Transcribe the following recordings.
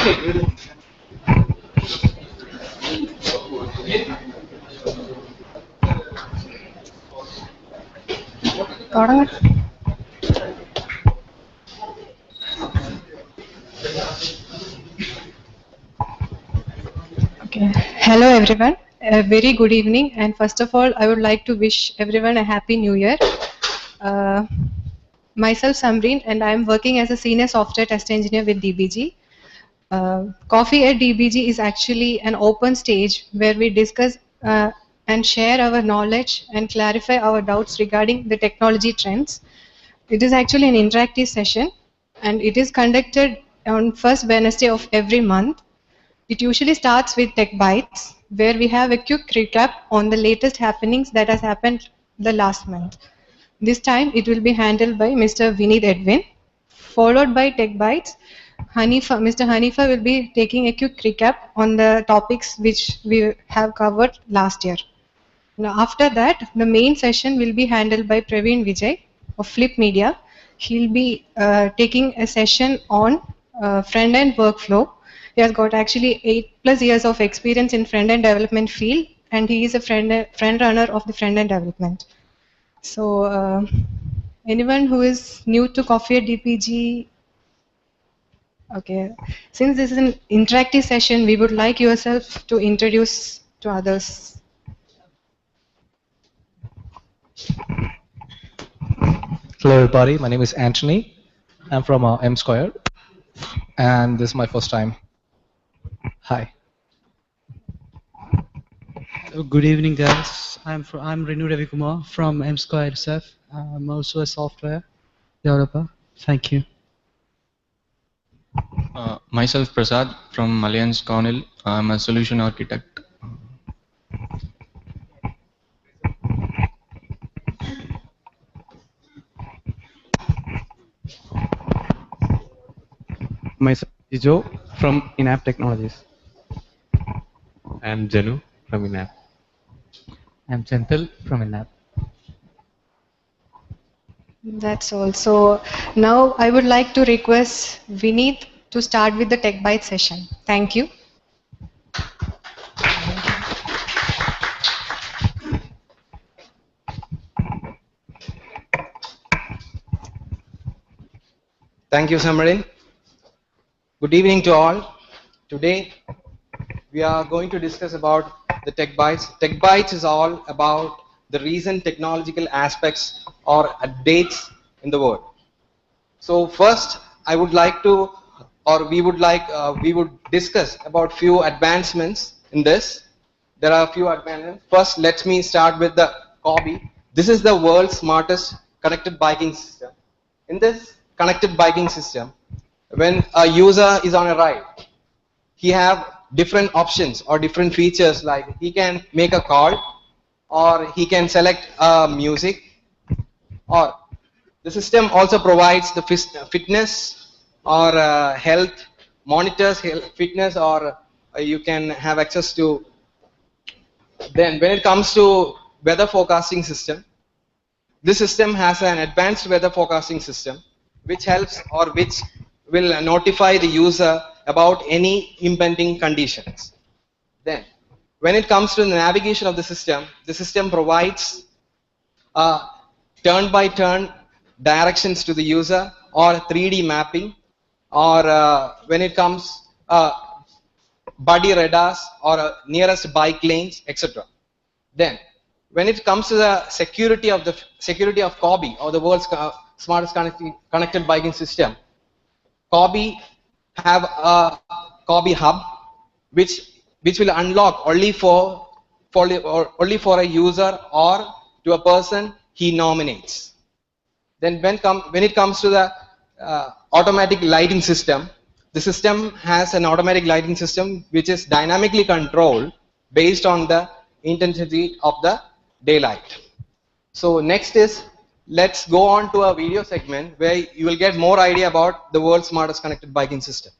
Okay. Hello everyone. A very good evening, and first of all, I would like to wish everyone a happy new year. Uh, Myself Samreen, and I am working as a senior software test engineer with DBG. Coffee at DBG is actually an open stage where we discuss and share our knowledge and clarify our doubts regarding the technology trends. It is actually an interactive session, and it is conducted on first Wednesday of every month. It usually starts with Techbites, where we have a quick recap on the latest happenings that has happened the last month. This time it will be handled by Mr. Vineet Edwin, followed by Techbites. Mr. Hanifa will be taking a quick recap on the topics which we have covered last year. Now, after that, the main session will be handled by Praveen Vijayan of Flip Media. He'll be taking a session on front-end workflow. He has got actually 8+ years of experience in front-end development field, and he is a front runner of the front-end development. So, anyone who is new to Coffee at DPG, okay. Since this is an interactive session, we would like yourself to introduce to others. Hello everybody, my name is Anthony. I'm from M Squared, and this is my first time. Hi. Good evening, guys. I'm Renu Ravikumar from M Squared SF. I'm also a software developer. Thank you. Myself Prasad from Alliance Cornell. I'm a solution architect. Myself Ijo from In-App Technologies. I'm Janu from In-App. I'm Chantal from In-App. That's all. So now I would like to request Vineet to start with the Techbyte session. Thank you. Thank you, Samreen. Good evening to all. Today we are going to discuss about the Techbytes. Techbytes is all about the recent technological aspects or updates in the world. So first, I would like to, or we would discuss about few advancements in this. There are a few advancements. First, let me start with the COBI. This is the world's smartest connected biking system. In this connected biking system, when a user is on a ride, he have different options or different features, like he can make a call, or he can select music, or the system also provides the fitness or health, monitors health, fitness, or you can have access to. Then when it comes to weather forecasting system, this system has an advanced weather forecasting system which helps or which will notify the user about any impending conditions. Then when it comes to the navigation of the system provides turn-by-turn directions to the user, or 3D mapping, or when it comes buddy radars, or nearest bike lanes, etc. Then when it comes to the security of COBI, or the world's smartest connected biking system, COBI have a COBI hub which will unlock only for a user or to a person he nominates. Then when it comes to the automatic lighting system, the system has an automatic lighting system which is dynamically controlled based on the intensity of the daylight. So next is, let's go on to a video segment where you will get more idea about the world's smartest connected biking system.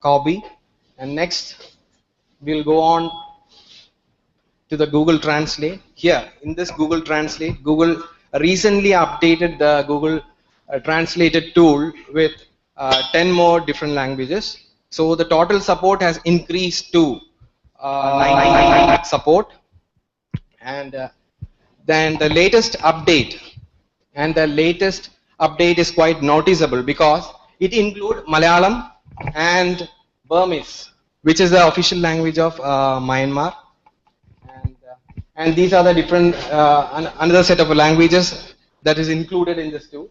copy, and next we'll go on to the Google Translate. Here in this Google Translate, Google recently updated the Google Translated tool with 10 more different languages. So the total support has increased to 90 support, and then the latest update, is quite noticeable because it includes Malayalam and Burmese, which is the official language of Myanmar. And these are the different another set of languages that is included in this tool.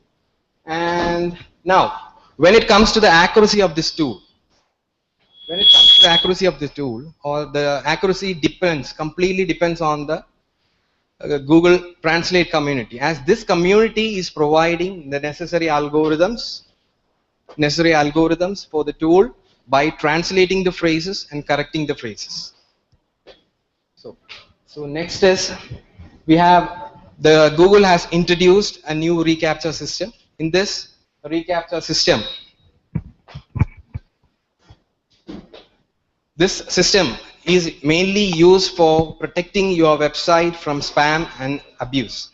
And now, when it comes to the accuracy of this tool, or the accuracy completely depends on the Google Translate community, as this community is providing the necessary algorithms for the tool by translating the phrases and correcting the phrases. So next is, we have the Google has introduced a new reCAPTCHA system. In this reCAPTCHA system, this system is mainly used for protecting your website from spam and abuse.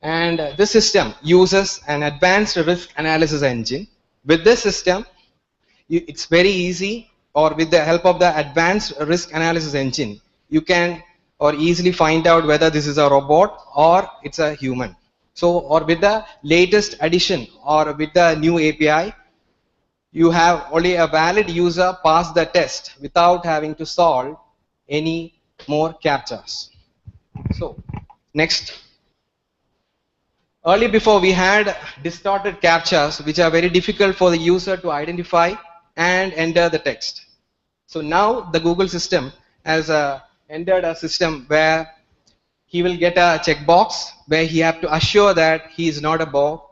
And this system uses an advanced risk analysis engine. With this system, it's very easy, or with the help of the advanced risk analysis engine, you can easily find out whether this is a robot or it's a human. So, or with the latest addition or with the new API, you have only a valid user pass the test without having to solve any more CAPTCHAs. So, next. Earlier before, we had distorted CAPTCHAs which are very difficult for the user to identify and enter the text. So now the Google system has entered a system where he will get a checkbox where he have to assure that he is not a bot,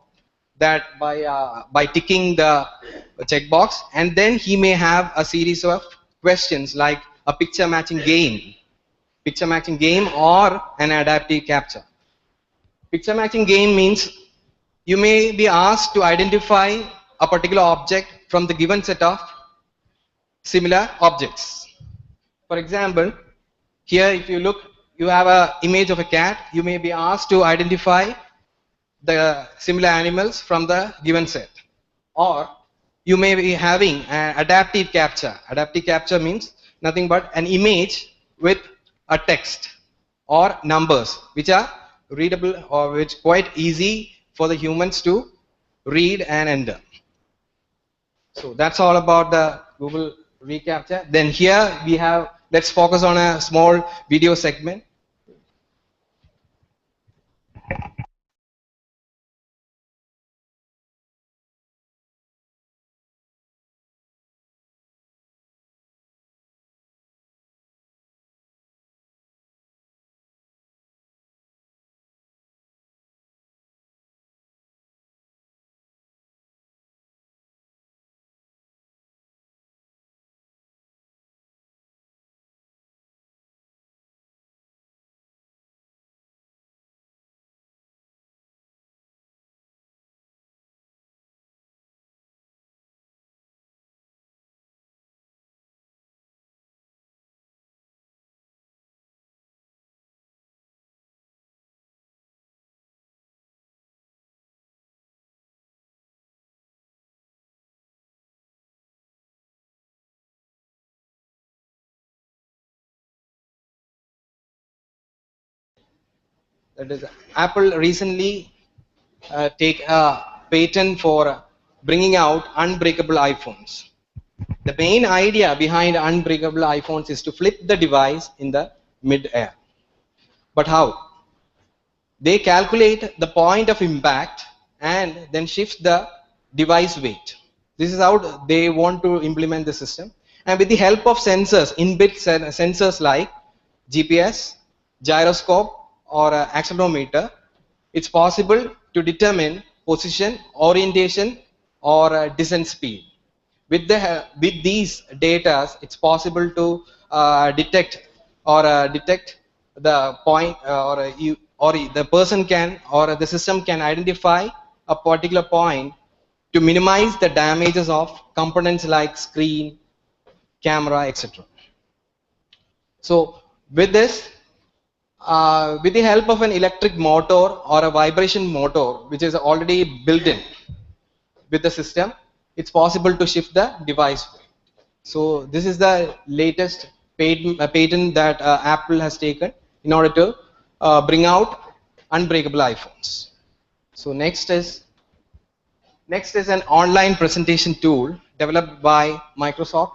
that by ticking the checkbox, and then he may have a series of questions like a picture matching game or an adaptive CAPTCHA. Picture matching game means you may be asked to identify a particular object from the given set of similar objects. For example, here if you look, you have an image of a cat. You may be asked to identify the similar animals from the given set. Or you may be having an adaptive CAPTCHA. Adaptive CAPTCHA means nothing but an image with a text or numbers which are readable or which quite easy for the humans to read and enter. So that's all about the Google reCAPTCHA. Then here we have, let's focus on a small video segment. That is, Apple recently take a patent for bringing out unbreakable iPhones. The main idea behind unbreakable iPhones is to flip the device in the mid-air. But how? They calculate the point of impact and then shift the device weight. This is how they want to implement the system. And with the help of sensors, inbuilt sensors like GPS, gyroscope, or accelerometer, it's possible to determine position, orientation, or descent speed. With these data, it's possible to detect the point, or the person can, or the system can identify a particular point to minimize the damages of components like screen, camera, etc. So with this, with the help of an electric motor or a vibration motor, which is already built in with the system, it's possible to shift the device. So this is the latest patent that Apple has taken in order to bring out unbreakable iPhones. So next is an online presentation tool developed by Microsoft,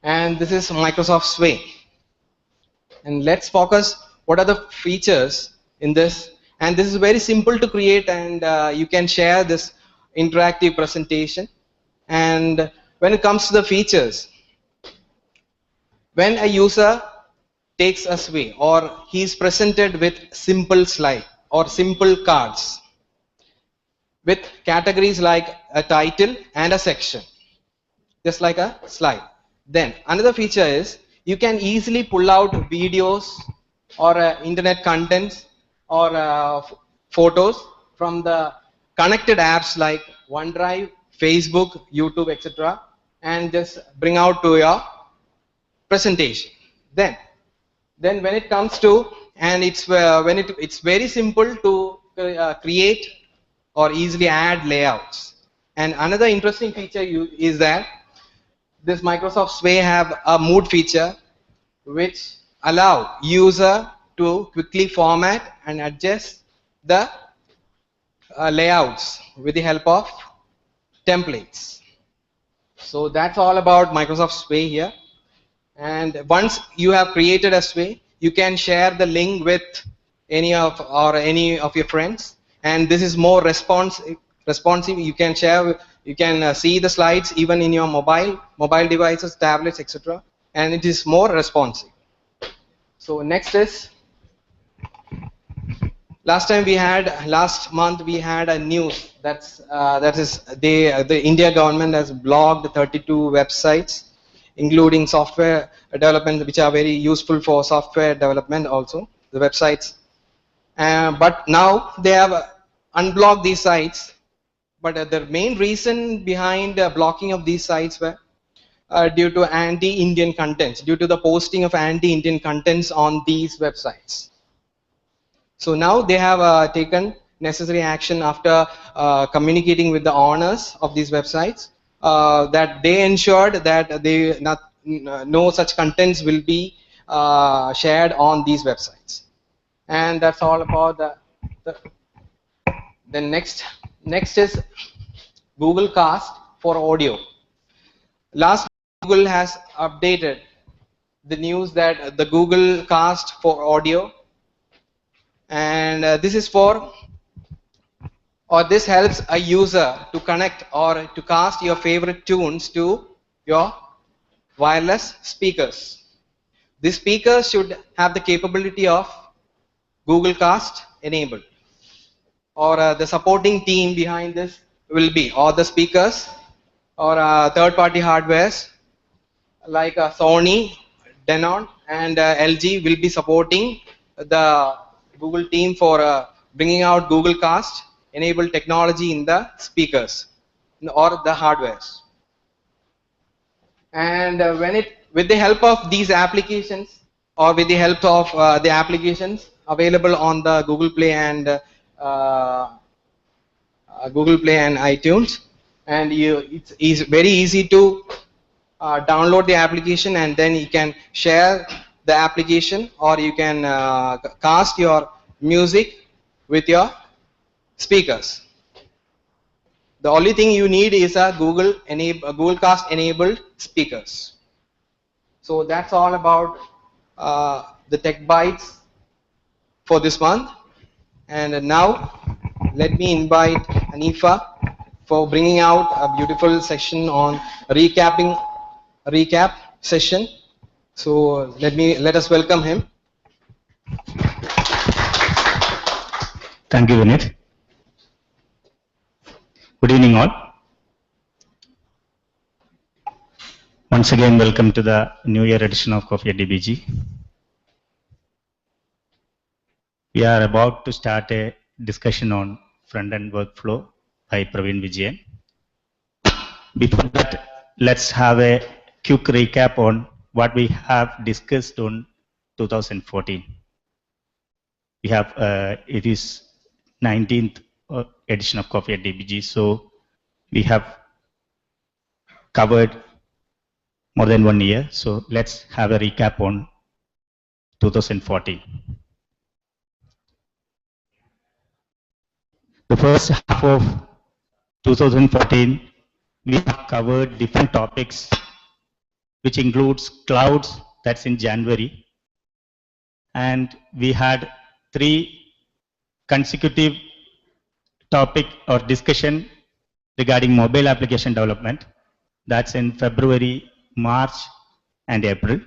and this is Microsoft Sway. And let's focus what are the features in this. And this is very simple to create, and you can share this interactive presentation. And when it comes to the features, when a user takes a Sway or he is presented with simple slide or simple cards with categories like a title and a section, just like a slide. Then another feature is you can easily pull out videos or internet contents or photos from the connected apps like OneDrive, Facebook, YouTube, etc., and just bring out to your presentation. Then when it comes to, and it's very simple to create or easily add layouts. And another interesting feature is that this Microsoft Sway have a mood feature which allow user to quickly format and adjust the layouts with the help of templates. So that's all about Microsoft Sway here. And once you have created a Sway, you can share the link with any of your friends. And this is more responsive. You can share, you can see the slides even in your mobile devices, tablets, etc. And it is more responsive. So next is, last month we had a news that is the India government has blocked 32 websites, including software development, which are very useful for software development also, the websites. But now they have unblocked these sites. But the main reason behind blocking of these sites were due to anti-Indian contents, due to the posting of anti-Indian contents on these websites. So now they have taken necessary action after communicating with the owners of these websites, that they ensured that no such contents will be shared on these websites. And that's all about the next is Google Cast for audio. Last, Google has updated the news that the Google Cast for audio, and this helps a user to connect or to cast your favorite tunes to your wireless speakers. These speakers should have the capability of Google Cast enabled, or the supporting team behind this will be, or the speakers or third-party hardwares like Sony, Denon, and LG will be supporting the Google team for bringing out Google Cast enabled technology in the speakers or the hardwares. And with the help of these applications, or with the help of the applications available on the Google Play and iTunes, and it's very easy to download the application, and then you can share the application, or you can cast your music with your speakers. The only thing you need is a Google Cast enabled speakers. So that's all about the Techbites for this month. And now let me invite Anifa for bringing out a beautiful section on recap session. So let us welcome him. Thank you, Vinit. Good evening, all. Once again, welcome to the New Year edition of Coffee at DBG. We are about to start a discussion on Frontend Workflow by Praveen Vijayan. Before that, let's have a quick recap on what we have discussed on 2014. We have, it is 19th edition of Coffee at DBG, so we have covered more than 1 year. So let's have a recap on 2014. The first half of 2014, we have covered different topics, which includes clouds, that's in January. And we had 3 consecutive topic or discussion regarding mobile application development. That's in February, March, and April.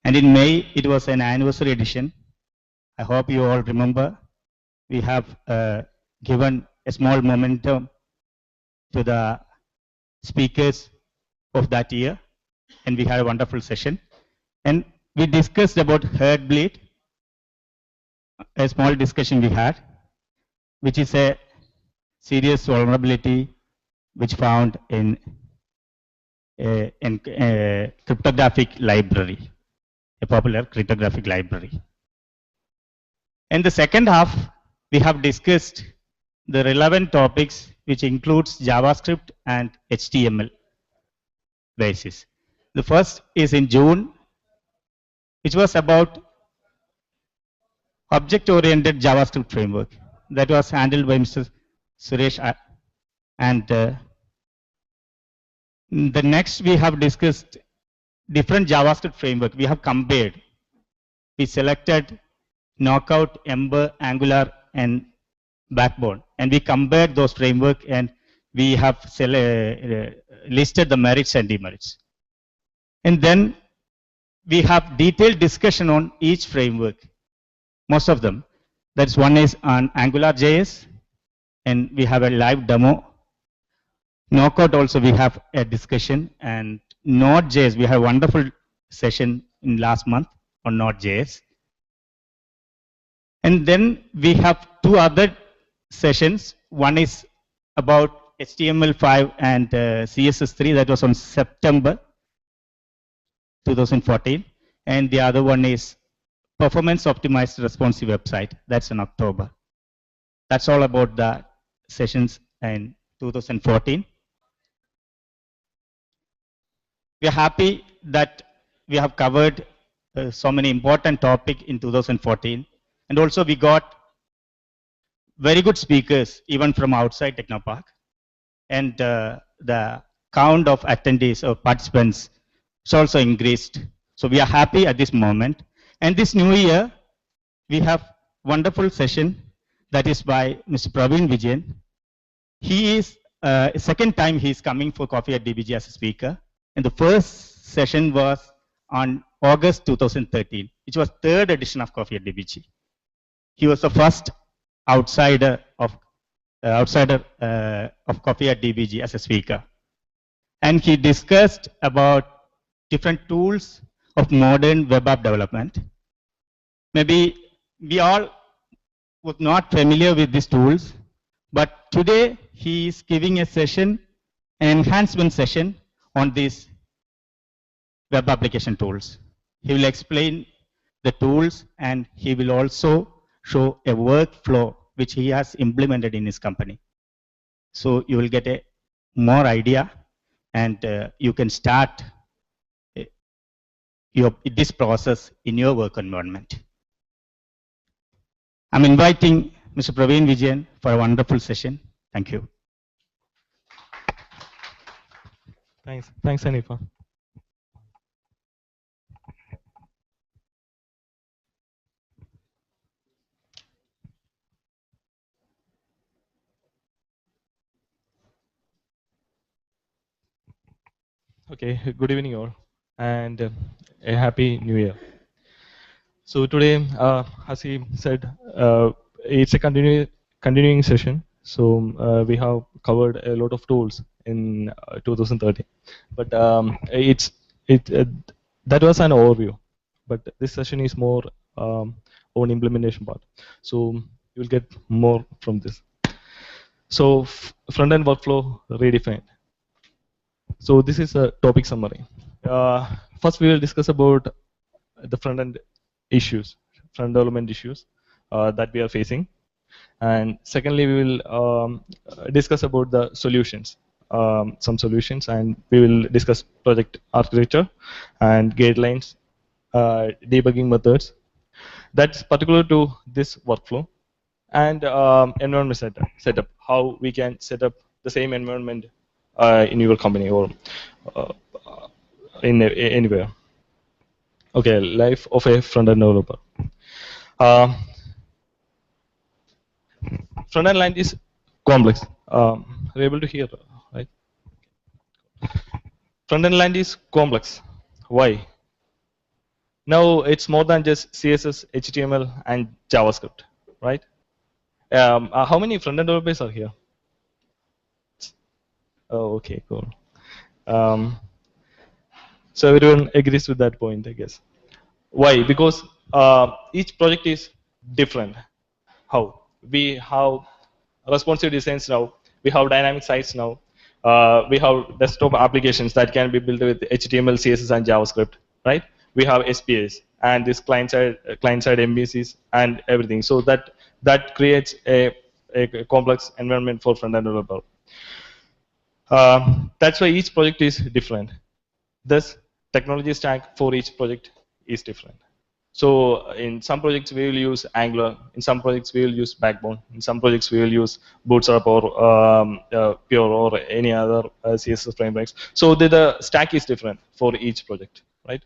And in May, it was an anniversary edition. I hope you all remember. We have given a small momentum to the speakers of that year, and we had a wonderful session. And we discussed about Heartbleed, a small discussion we had, which is a serious vulnerability which found in a cryptographic library, a popular cryptographic library. In the second half, we have discussed the relevant topics, which includes JavaScript and HTML basis. The first is in June, which was about object-oriented JavaScript framework. That was handled by Mr. Suresh. And the next, we have discussed different JavaScript framework. We have compared. We selected Knockout, Ember, Angular, and Backbone. And we compared those framework, and we have listed the merits and demerits. And then we have detailed discussion on each framework, most of them. That's one is on AngularJS, and we have a live demo. Knockout also we have a discussion, and Nodejs, we have a wonderful session in last month on Nodejs. And then we have 2 other sessions. One is about HTML5 and CSS3, that was on September 2014. And the other one is performance optimized responsive website, that's in October. That's all about the sessions in 2014. We are happy that we have covered so many important topics in 2014. And also we got very good speakers, even from outside Technopark. And the count of attendees or participants is also increased. So we are happy at this moment. And this new year, we have wonderful session that is by Mr. Praveen Vijayan. He is, second time he is coming for Coffee at DBG as a speaker. And the first session was on August 2013, which was 3rd edition of Coffee at DBG. He was the first outsider of Coffee at DBG as a speaker. And he discussed about different tools of modern web app development. Maybe we all were not familiar with these tools, but today he is giving a session, an enhancement session on these web application tools. He will explain the tools, and he will also show a workflow which he has implemented in his company. So you will get a more idea, and you can start this process in your work environment. I'm inviting Mr. Praveen Vijayan for a wonderful session. Thank you. Thanks, Hanifa. Okay, good evening all, and a happy new year. So today, as he said, it's a continuing session. So we have covered a lot of tools in 2013, but that was an overview. But this session is more on implementation part. So you'll get more from this. So front-end workflow redefined. So this is a topic summary. First, we will discuss about the front-end issues, front development issues that we are facing. And secondly, we will discuss about the solutions, some solutions, and we will discuss project architecture and guidelines, debugging methods that's particular to this workflow, and environment setup, how we can set up the same environment in your company or uh, anywhere. Okay, life of a front-end developer. Uh, Front-end line is complex. Are you able to hear, right? Front-end line is complex. Why? Now it's more than just CSS, HTML, and JavaScript, right? How many front-end developers are here? Oh, okay, cool. So everyone agrees with that point, I guess. Why? Because each project is different. How? We have responsive designs now. We have dynamic sites now. We have desktop applications that can be built with HTML, CSS, and JavaScript, right? We have SPAs and this client-side MVCs and everything. So that creates a complex environment for front-end developer. That's why each project is different. Thus, technology stack for each project is different. So in some projects we will use Angular, in some projects we will use Backbone, in some projects we will use Bootstrap or Pure or any other CSS frameworks. So the stack is different for each project, right?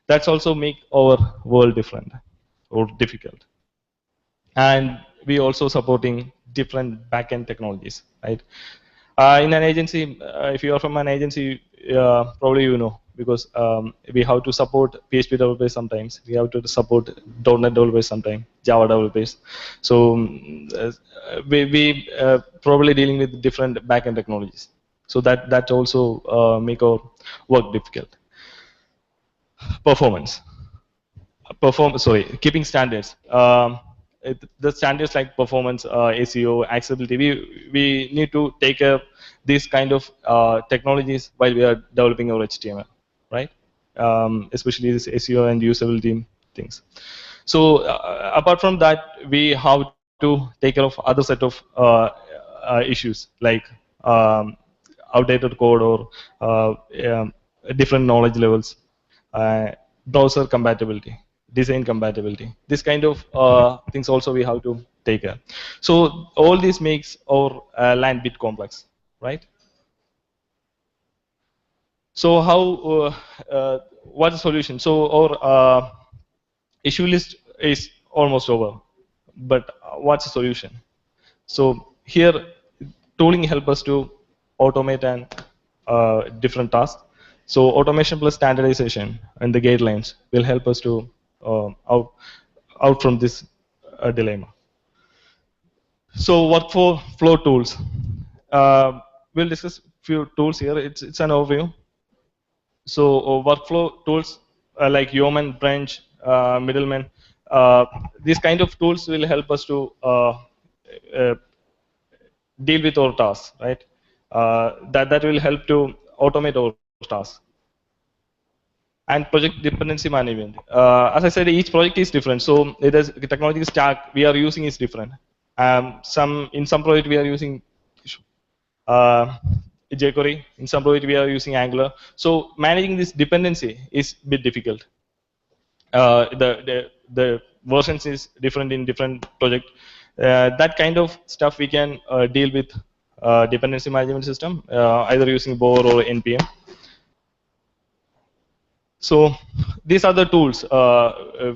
That's also make our world different or difficult. And we also supporting different backend technologies, right? In an agency, if you are from an agency, probably you know, because we have to support PHP developers sometimes, we have to support .NET developers sometimes, Java developers. So we probably dealing with different backend technologies. So that also make our work difficult. Performance. Keeping standards. The standards like performance, SEO, accessibility, we need to take care of these kind of technologies while we are developing our HTML, right? Especially this SEO and usability things. So apart from that, we have to take care of other set of issues like outdated code or different knowledge levels, browser compatibility, design compatibility. This kind of things also we have to take care. So all this makes our land bit complex, right? So how? What's the solution? So our issue list is almost over, but what's the solution? So here, tooling help us to automate and different tasks. So automation plus standardization and the guidelines will help us to out from this dilemma. So workflow tools. We'll discuss few tools here. It's an overview. So workflow tools like Yeomen, branch, middleman. These kind of tools will help us to deal with our tasks, right? That will help to automate our tasks. And project dependency management. As I said, each project is different. So it is the technology stack we are using is different. In some project we are using jQuery. In some project we are using Angular. So managing this dependency is a bit difficult. The versions is different in different project. That kind of stuff we can deal with dependency management system, either using BOR or NPM. So these are the tools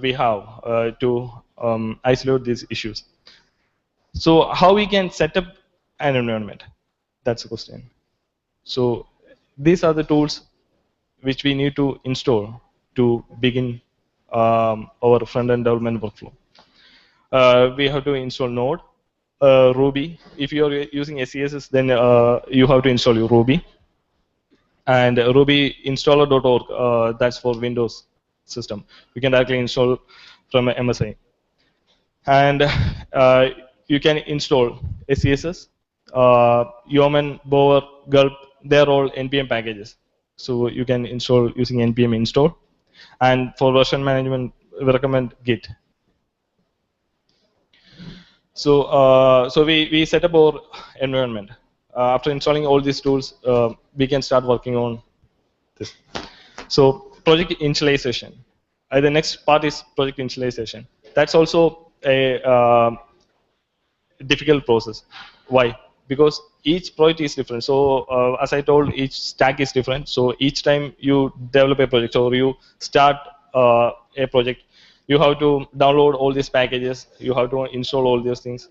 we have to isolate these issues. So how we can set up an environment? That's the question. So these are the tools which we need to install to begin our front-end development workflow. We have to install Node, Ruby. If you are using SCSS, then you have to install your Ruby. And Ruby installer.org, that's for Windows system. You can directly install from MSI. And you can install SCSS, Yeomen, Bower, Gulp. They're all NPM packages. So you can install using npm install. And for version management, we recommend Git. So we set up our environment. After installing all these tools, we can start working on this. So project initialization. The next part is project initialization. That's also a difficult process. Why? Because each project is different. So as I told, each stack is different. So each time you develop a project or you start a project, you have to download all these packages. You have to install all these things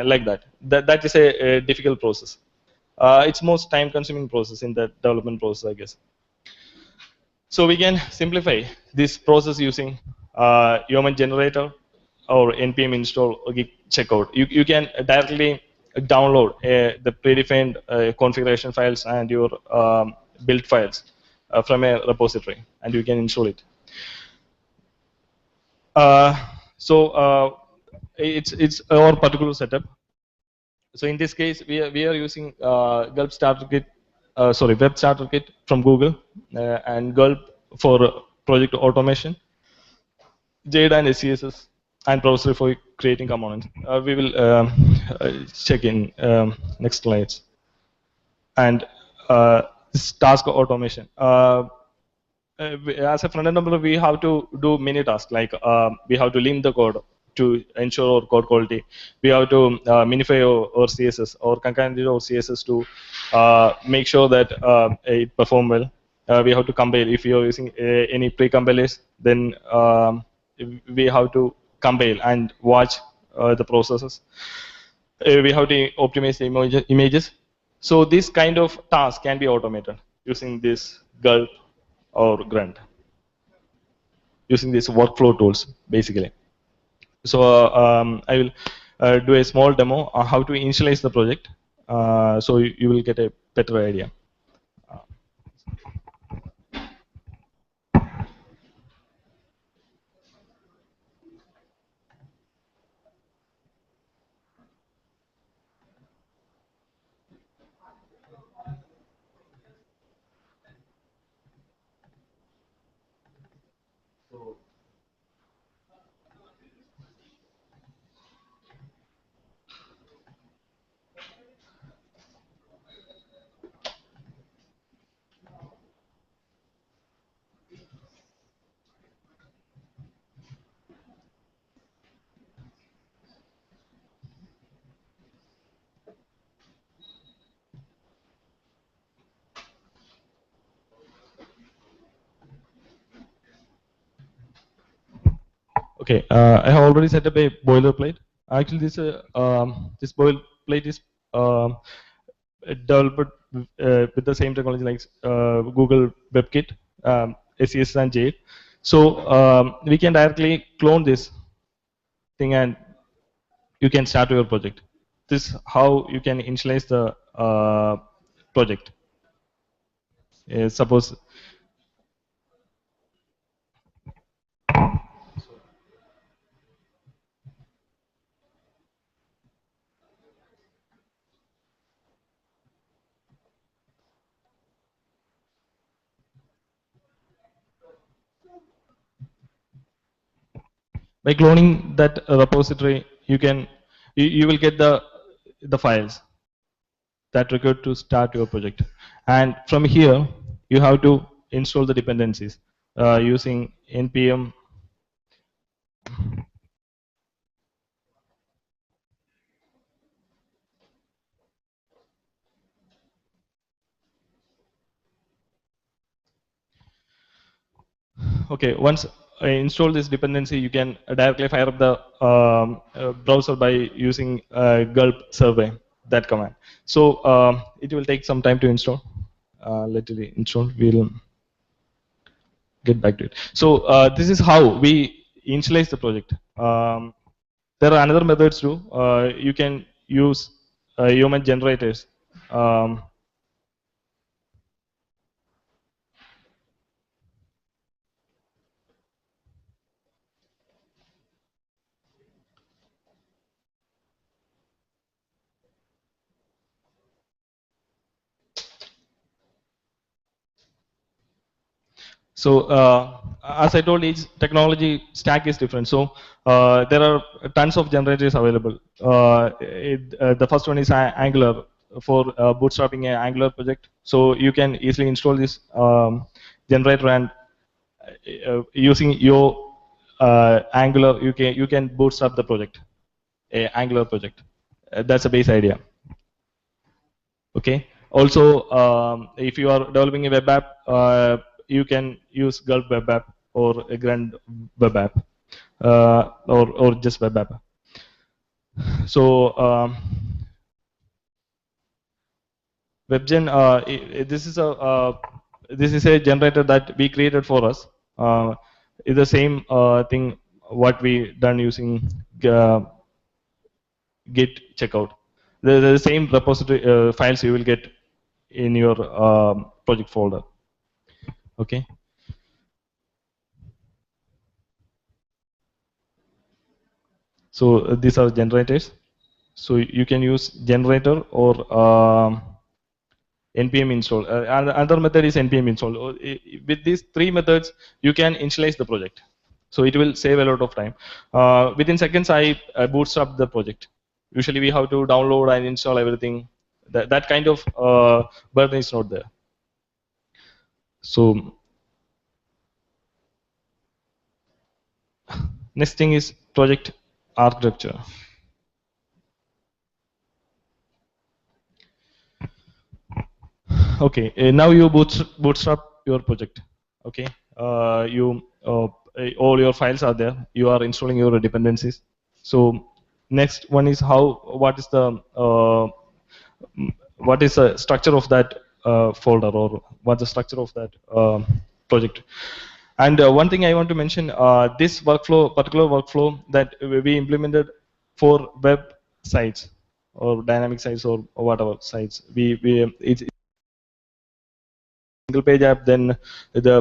like that. That is a difficult process. It's most time-consuming process in the development process, I guess. So we can simplify this process using Yeomen generator or npm install or git checkout. You can directly download the predefined configuration files and your build files from a repository, and you can install it. It's our particular setup. So in this case, we are using Gulp starter kit, web starter kit from Google, and Gulp for project automation, JADE and SCSS, and Browserify for creating components. We will check in next slides. And this task automation. As a front-end developer, we have to do many tasks, like we have to link the code to ensure our code quality. We have to minify our CSS or concatenate our CSS to make sure that it performs well. We have to compile. If you are using any pre-compilers, then we have to compile and watch the processes. We have to optimize the images. So this kind of task can be automated using this Gulp or Grunt, using these workflow tools, basically. So I will do a small demo on how to initialize the project, so you will get a better idea. Okay, I have already set up a boilerplate. Actually, this boilerplate is developed with the same technology like Google WebKit, SCSS, and JADE. So we can directly clone this thing, and you can start your project. This is how you can initialize the project. Suppose by cloning that repository, you will get the files that required to start your project, and from here you have to install the dependencies using npm. Okay, once I install this dependency, you can directly fire up the browser by using gulp survey, that command. So it will take some time to install. Let it install. We'll get back to it. So this is how we initialize the project. There are another methods too. You can use Yeomen generators. So as I told, each technology stack is different. So there are tons of generators available. The first one is Angular for bootstrapping an Angular project. So you can easily install this generator, and using your Angular, you can bootstrap the project, a Angular project. That's a base idea. Okay. Also, if you are developing a web app, you can use Gulp web app or a Grunt web app, or just web app. So WebGen, this is a generator that we created for us. It's the same thing what we done using Git checkout. The same repository files you will get in your project folder. Okay. So these are generators. So you can use generator or npm install. Another method is npm install. With these three methods, you can initialize the project. So it will save a lot of time. Within seconds, I bootstrap the project. Usually we have to download and install everything. That kind of burden is not there. So next thing is project architecture. Okay, now you bootstrap your project. Okay, all your files are there. You are installing your dependencies. So next one is what is the structure of that folder, or what's the structure of that project. And one thing I want to mention, this particular workflow that we implemented for web sites or dynamic sites or whatever sites, it's single page app, then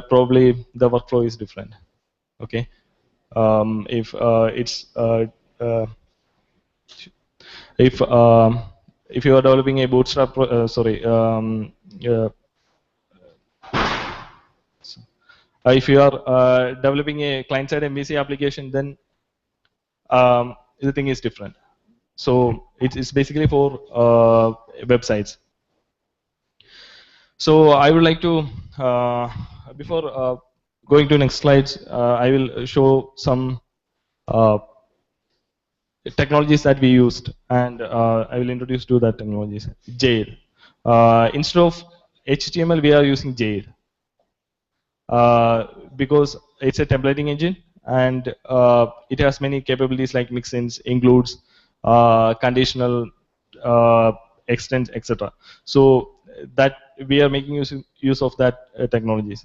probably the workflow is different. Okay, if you are developing a bootstrap, if you are developing a client-side MVC application, then the thing is different. So it's basically for websites. So I would like to, before going to next slides, I will show some technologies that we used, and I will introduce to that technologies. JADE. Instead of HTML, we are using JADE because it's a templating engine, and it has many capabilities like mixins, includes, conditional, extends, etc. So that we are making use of that technologies,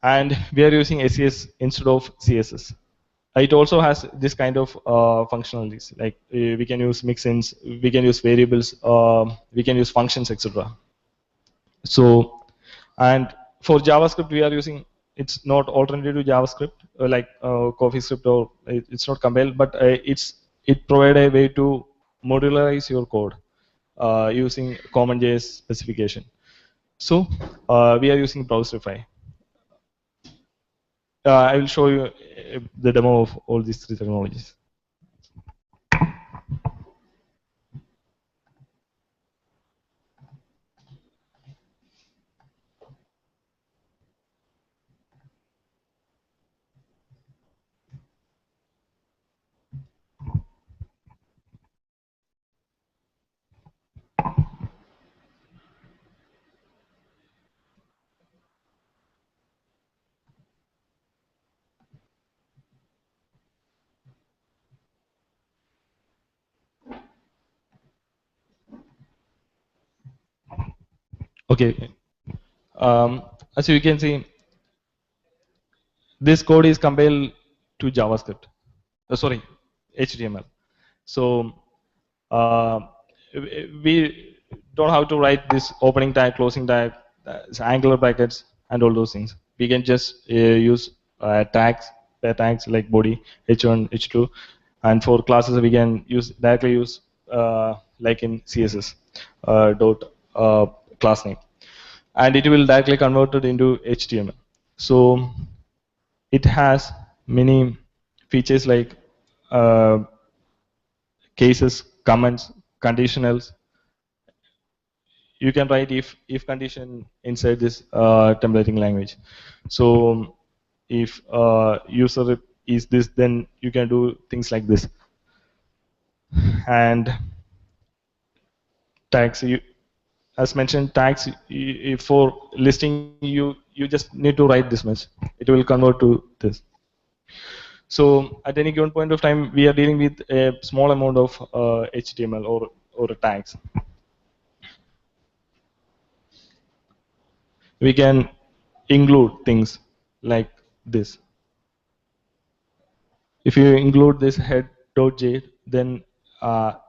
and we are using SCSS instead of CSS. It also has this kind of functionalities, like we can use mixins, we can use variables, we can use functions, etc. So, and for JavaScript, we are using, it's not alternative to JavaScript like CoffeeScript, or it's not compiled, but it provides a way to modularize your code using CommonJS specification. So we are using Browserify. I will show you the demo of all these three technologies. Okay. As you can see, this code is compiled to JavaScript. Sorry, HTML. So we don't have to write this opening tag, closing tag, angular brackets, and all those things. We can just use tags, pair tags like body, h1, h2, and for classes we can directly use like in CSS dot class name, and it will directly convert it into HTML. So it has many features like cases, comments, conditionals. You can write if condition inside this templating language. So if user is this, then you can do things like this. And tags, as mentioned, tags for listing, you just need to write this much. It will convert to this. So at any given point of time, we are dealing with a small amount of HTML or tags. We can include things like this. If you include this head.jade, then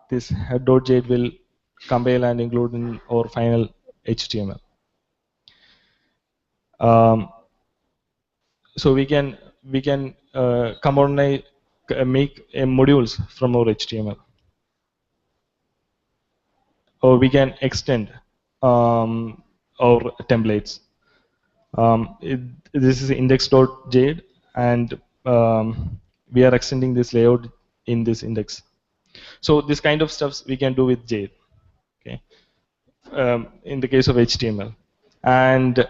this head.jade will compile and include in our final HTML. So we can combine make modules from our HTML, or we can extend our templates. This is index.jade, and we are extending this layout in this index. So this kind of stuffs we can do with Jade. Okay, in the case of HTML, and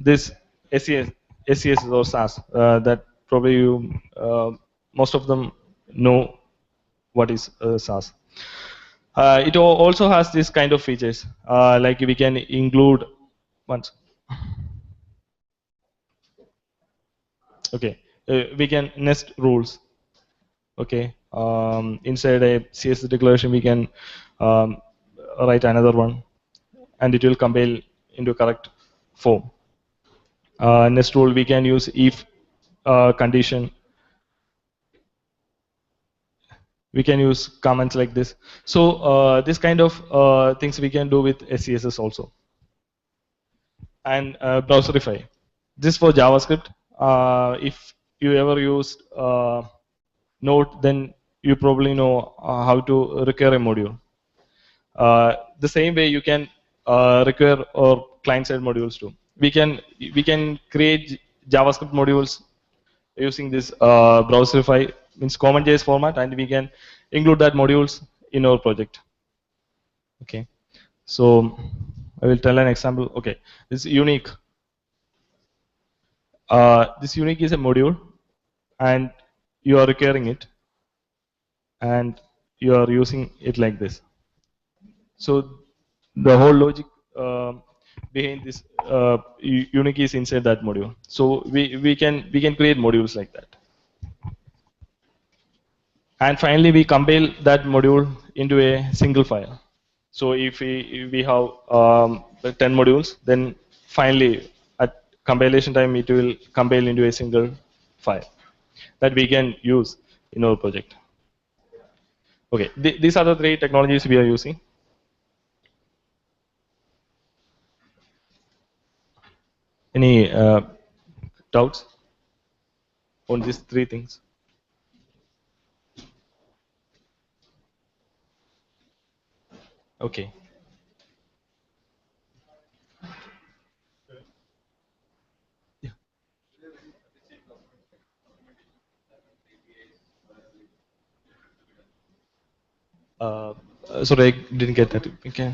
this SCSS or SAS that probably you most of them know what is SAS. It also has this kind of features like we can include once. Okay, we can nest rules. Okay, inside a CSS declaration we can write another one, and it will compile into correct form. Nest rule we can use if condition. We can use comments like this. So this kind of things we can do with SCSS also. And Browserify. This for JavaScript. If you ever used Node, then you probably know how to require a module. The same way you can require or client-side modules too. We can create JavaScript modules using this Browserify, means common JS format, and we can include that modules in our project. Okay, so I will tell an example. Okay, this is unique. This unique is a module, and you are requiring it, and you are using it like this. So the whole logic behind this unique is inside that module. So we can create modules like that. And finally, we compile that module into a single file. So if we have 10 modules, then finally at compilation time it will compile into a single file that we can use in our project. Okay, these are the three technologies we are using. Any doubts on these three things? Okay. Sorry, I didn't get that. Okay.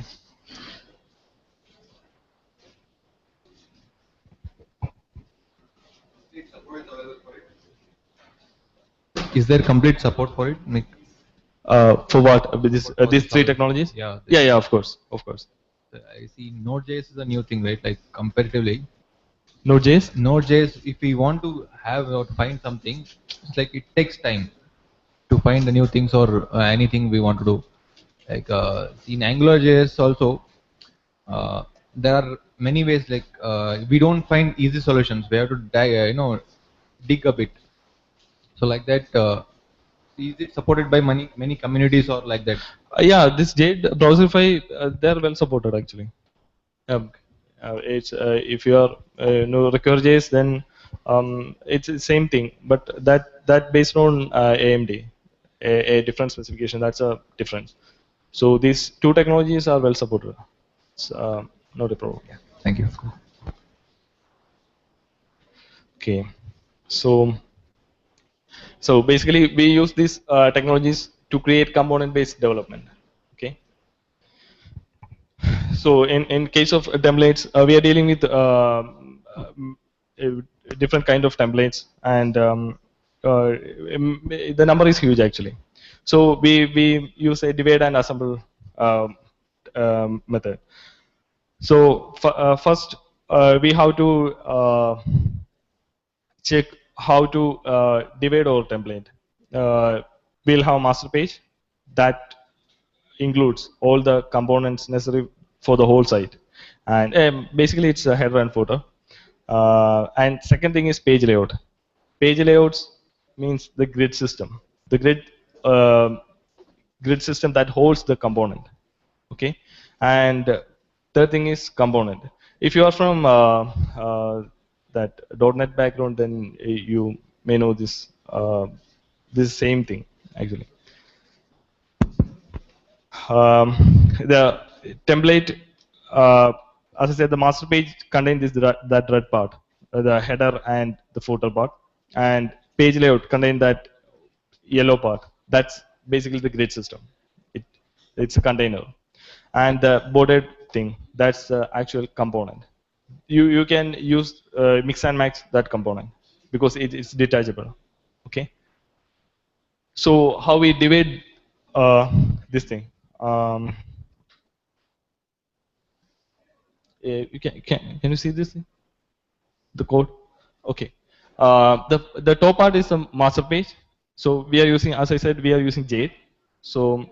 Is there complete support for it? For what? These three technologies? Yeah. Yeah, of course, of course. I see Node.js is a new thing, right? Like comparatively. Node.js? Node.js, if we want to have or find something, it's like it takes time to find the new things or anything we want to do. Like in AngularJS also, there are many ways. Like we don't find easy solutions. We have to dig a bit. So like that, is it supported by many communities or like that? Yeah, this JADE Browserify, they are well supported actually. It's if you are require JS, then it's the same thing, but that based on AMD, a different specification. That's a difference. So these two technologies are well supported. It's not a problem. Yeah. Thank you. Okay. So basically we use these technologies to create component based development. Okay. So in case of templates, we are dealing with different kind of templates, and the number is huge actually. So we use a divide and assemble method. So first we have to check how to divide our template. We'll have master page that includes all the components necessary for the whole site, and basically it's a header and footer. And second thing is page layout. Page layouts means the grid system, the grid system that holds the component. Okay, and third thing is component. If you are from that .NET background, then you may know this same thing actually. The template, as I said, the master page contains that red part, the header and the footer part, and page layout contains that yellow part. That's basically the grid system. It's a container, and the bordered thing, that's the actual component. You can use mix and match that component because it's detachable. Okay. So how we divide this thing? You can you see this thing? The code? Okay. The top part is the master page. So we are using, as I said, we are using JADE. So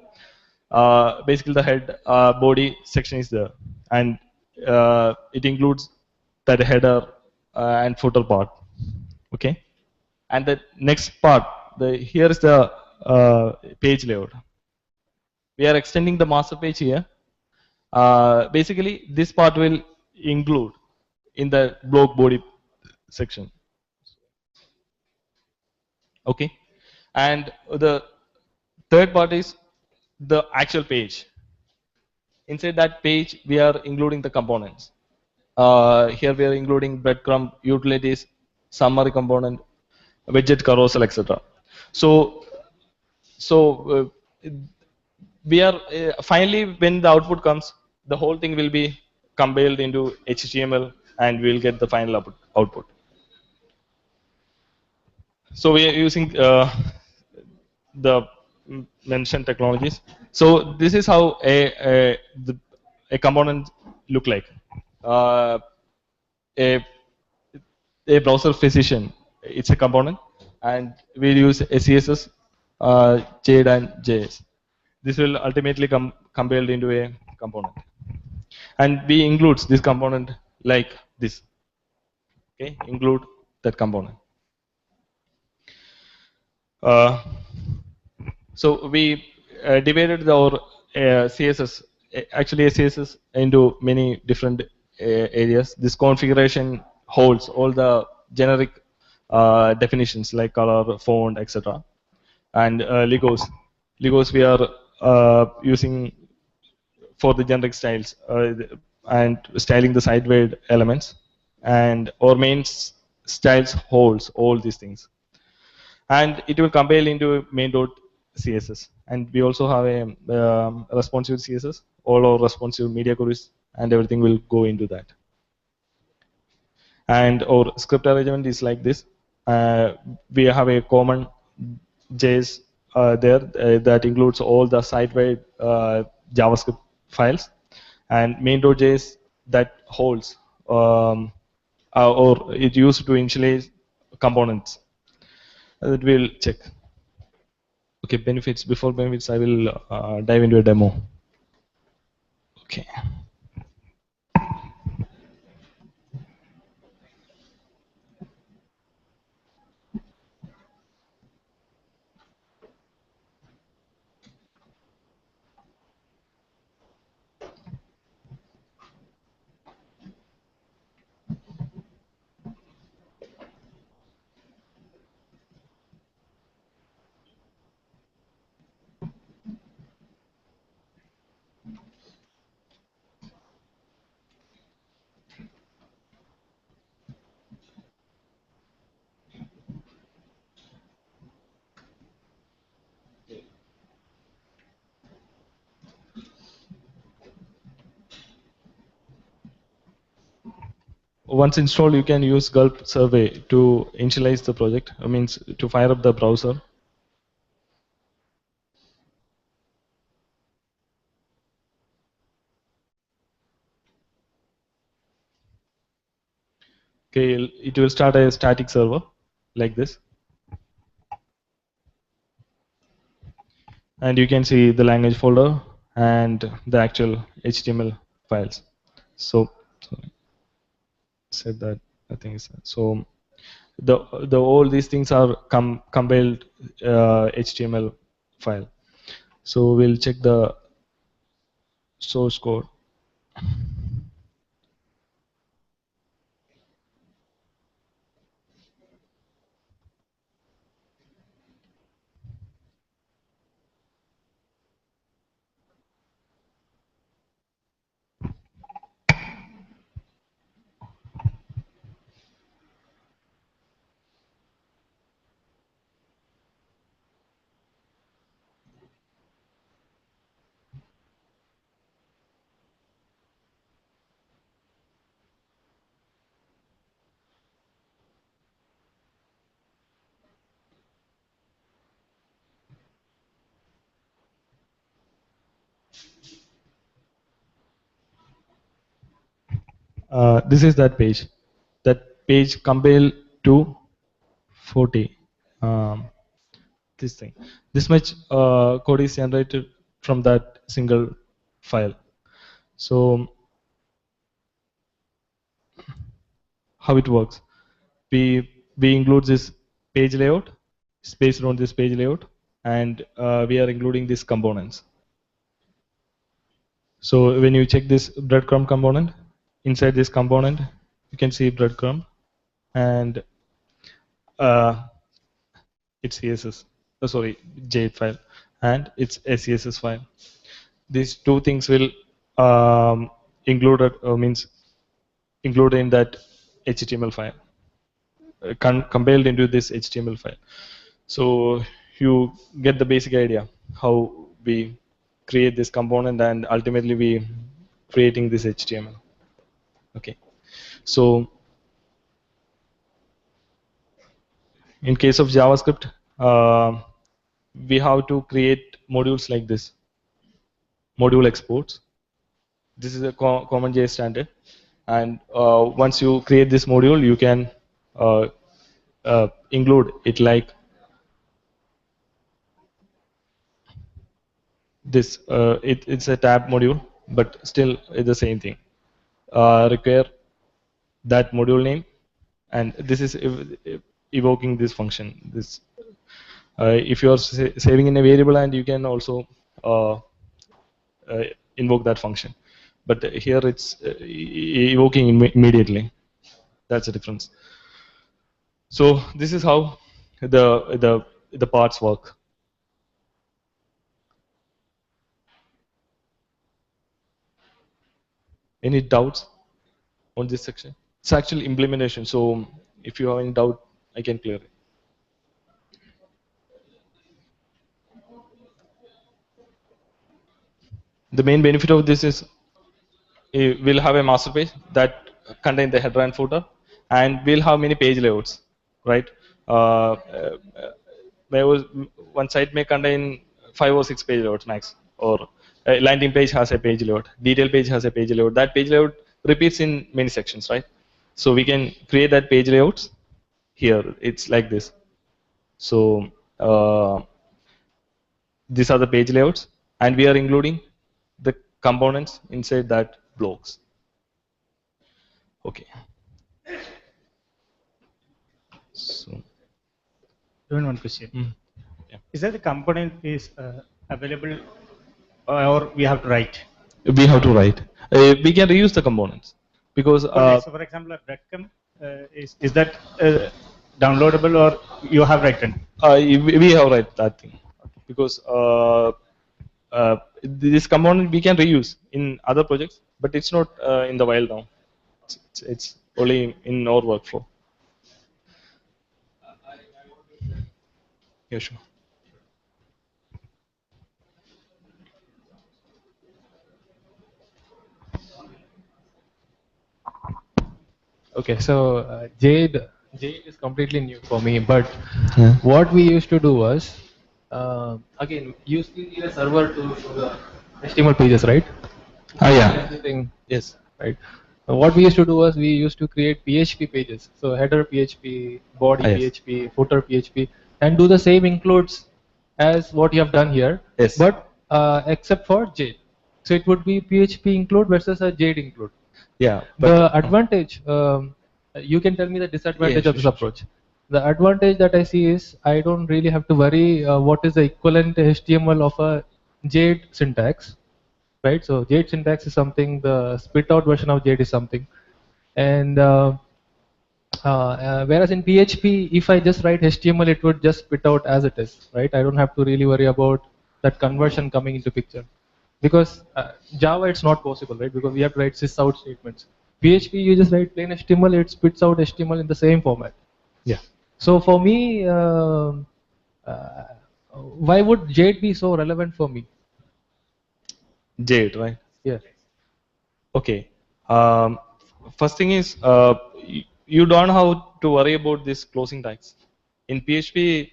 basically the head body section is there, and it includes that header and footer part. Okay. And the next part, here is the page layout. We are extending the master page here. Basically, this part will include in the blog body section. Okay, and the third part is the actual page. Inside that page, we are including the components. Here we are including breadcrumb, utilities, summary component, widget, carousel, etc. So we are finally, when the output comes, the whole thing will be compiled into HTML, and we will get the final output. So we are using the mentioned technologies. So this is how a component look like. Uh, a browser physician, it's a component, and we'll use SCSS, JADE, and JS. This will ultimately compiled into a component, and we includes this component like this. Okay, include that component. So we divided our CSS, actually CSS, into many different areas. This configuration holds all the generic definitions like color, font, etc. And Legos we are using for the generic styles and styling the sideward elements. And our main styles holds all these things, and it will compile into main.css. And we also have a responsive CSS, all our responsive media queries, and everything will go into that. And our script arrangement is like this. We have a common JS there that includes all the site-wide JavaScript files, and main.js that holds or it used to initialize components. That we'll check. Okay, benefits. Before benefits, I will dive into a demo. Okay. once installed, you can use Gulp survey to initialize the project. I means to fire up the browser. Okay, it will start a static server like this, and you can see the language folder and the actual HTML files. So, sorry, said that I think it's so. The all these things are compiled HTML file. So we'll check the source code. This is that page. That page compile to 40. This thing. This much code is generated from that single file. So how it works? We include this page layout. It's based on this page layout, and we are including these components. So when you check this breadcrumb component, inside this component, you can see breadcrumb, and it's CSS. Sorry, JADE file, and it's SCSS file. These two things will included means included in that HTML file, compiled into this HTML file. So you get the basic idea how we create this component, and ultimately we creating this HTML. Okay, so in case of JavaScript, we have to create modules like this, module exports. This is a common JS standard, and once you create this module, you can include it like this. It's a tab module, but still it's the same thing. Require that module name, and this is evoking this function. This if you are saving in a variable, and you can also invoke that function, but here it's evoking immediately. That's the difference. So this is how the parts work. Any doubts on this section? It's actually implementation. So if you have any doubt, I can clear it. The main benefit of this is we'll have a master page that contain the header and footer, and we'll have many page layouts, right? One site may contain 5 or 6 page layouts max, or a landing page has a page layout, detail page has a page layout. That page layout repeats in many sections, right? So we can create that page layouts here. It's like this. So these are the page layouts, and we are including the components inside that blocks. Okay. So, One question. Yeah. Is that the component is available, or we have to write? We have to write. We can reuse the components because. Okay, so for example, a breadcrumb is that downloadable, or you have written? We have write that thing, okay. Because this component we can reuse in other projects, but it's not in the wild now. It's only in our workflow. Yeah, sure. Okay, so Jade is completely new for me, but Yeah. what we used to do was, again, you still need a server to show the HTML pages, right? Yeah. Everything, Yes. right? What we used to do was we used to create PHP pages, so header PHP, body Yes. PHP, footer PHP, and do the same includes as what you have done here, Yes. but except for Jade. So it would be PHP include versus a Jade include. Yeah. The advantage, you can tell me the disadvantage of this approach. The advantage that I see is I don't really have to worry what is the equivalent HTML of a Jade syntax, right? So Jade syntax is something, the spit out version of Jade is something. And whereas in PHP, if I just write HTML, it would just spit out as it is, right? I don't have to really worry about that conversion coming into picture. Because Java, it's not possible, right? Because we have to write sys out statements. PHP, you just write plain HTML, it spits out HTML in the same format. Yeah. So for me, why would Jade be so relevant for me? Jade, right? Yeah. Okay. First thing is, you don't have to worry about this closing tags. In PHP,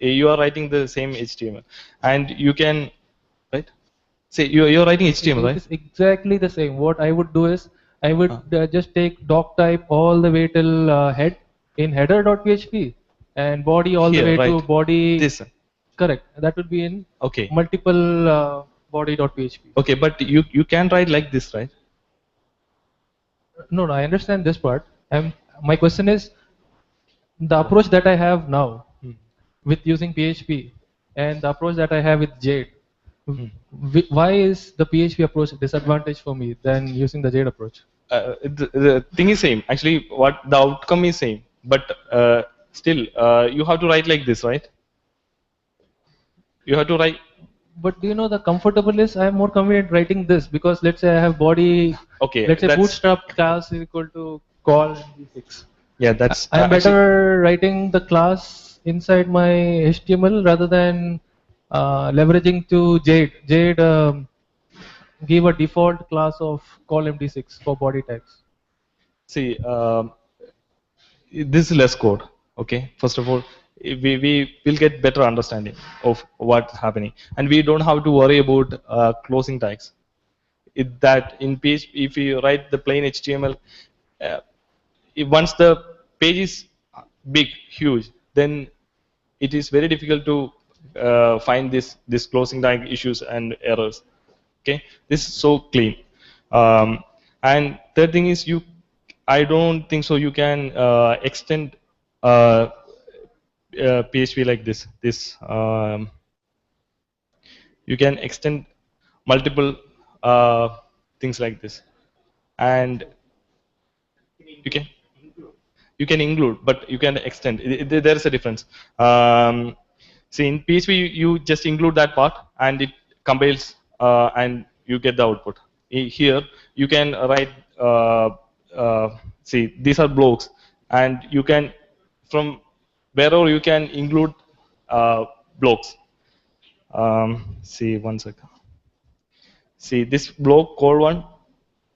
you are writing the same HTML, and you can, right? Say you're writing HTML, It right? is exactly the same. What I would do is I would just take doc type all the way till head in header.php and body all the Here, way right. to body. This. Correct. That would be in Okay. multiple body.php. Okay, but you can write like this, right? No, I understand this part. My question is the approach that I have now with using PHP and the approach that I have with Jade. Why is the PHP approach a disadvantage for me than using the Jade approach? The thing is same. Actually, what the outcome is same, but still, you have to write like this, right? You have to write. But do you know the comfortable is I am more convenient writing this because let's say I have body. Okay. Let's say bootstrap class is equal to call MD6. Yeah, that's. I am better writing the class inside my HTML rather than leveraging to Jade. Jade give a default class of call MD6 for body tags. See, this is less code. Okay, first of all, we will get better understanding of what's happening, and we don't have to worry about closing tags. That in PHP, if you write the plain HTML, once the page is big, huge, then it is very difficult to find this closing tag issues and errors. Okay, this is so clean. And third thing is I don't think so you can extend PHP like this. You can extend multiple things like this, and you can include, but you can extend. There is a difference. See, in PHP, you just include that part, and it compiles, and you get the output. Here, you can write. See, these are blocks, and you can, from wherever you can include blocks. See, one second. See, this block call one.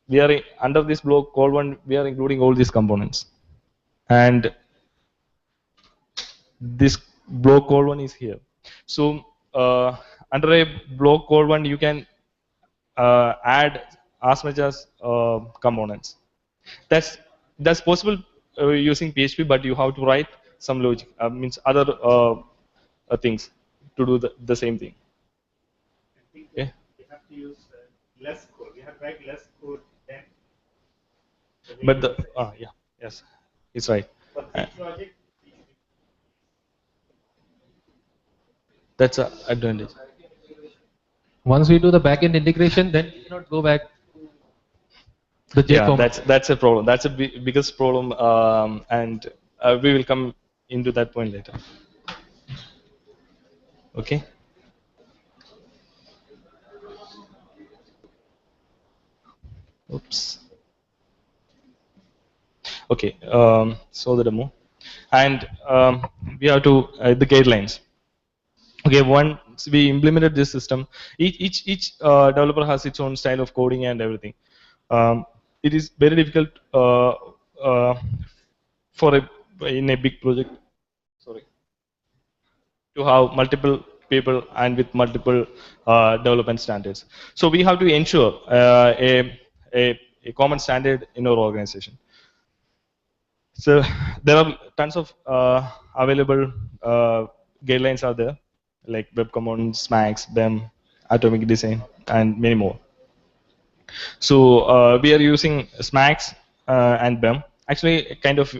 We are under this block call one. We are including all these components, and this block call one is here. So under a block call one, you can add as much as components. That's possible using PHP, but you have to write some logic, means other things to do the same thing. Okay. We have to use less code. We have to write less code than. But yes, it's right. For this project, that's an advantage. Once we do the backend integration, then we cannot go back to the J format. That's a problem. That's a biggest problem, and we will come into that point later. Okay. Oops. Okay. So the demo, and we have to the guidelines. Okay, once we implemented this system, each developer has its own style of coding and everything. It is very difficult for in a big project, sorry, to have multiple people and with multiple development standards. So we have to ensure a common standard in our organization. So there are tons of available guidelines are there, like web components, SMACSS, BEM, atomic design, and many more. So we are using SMACSS and BEM. Actually, a kind of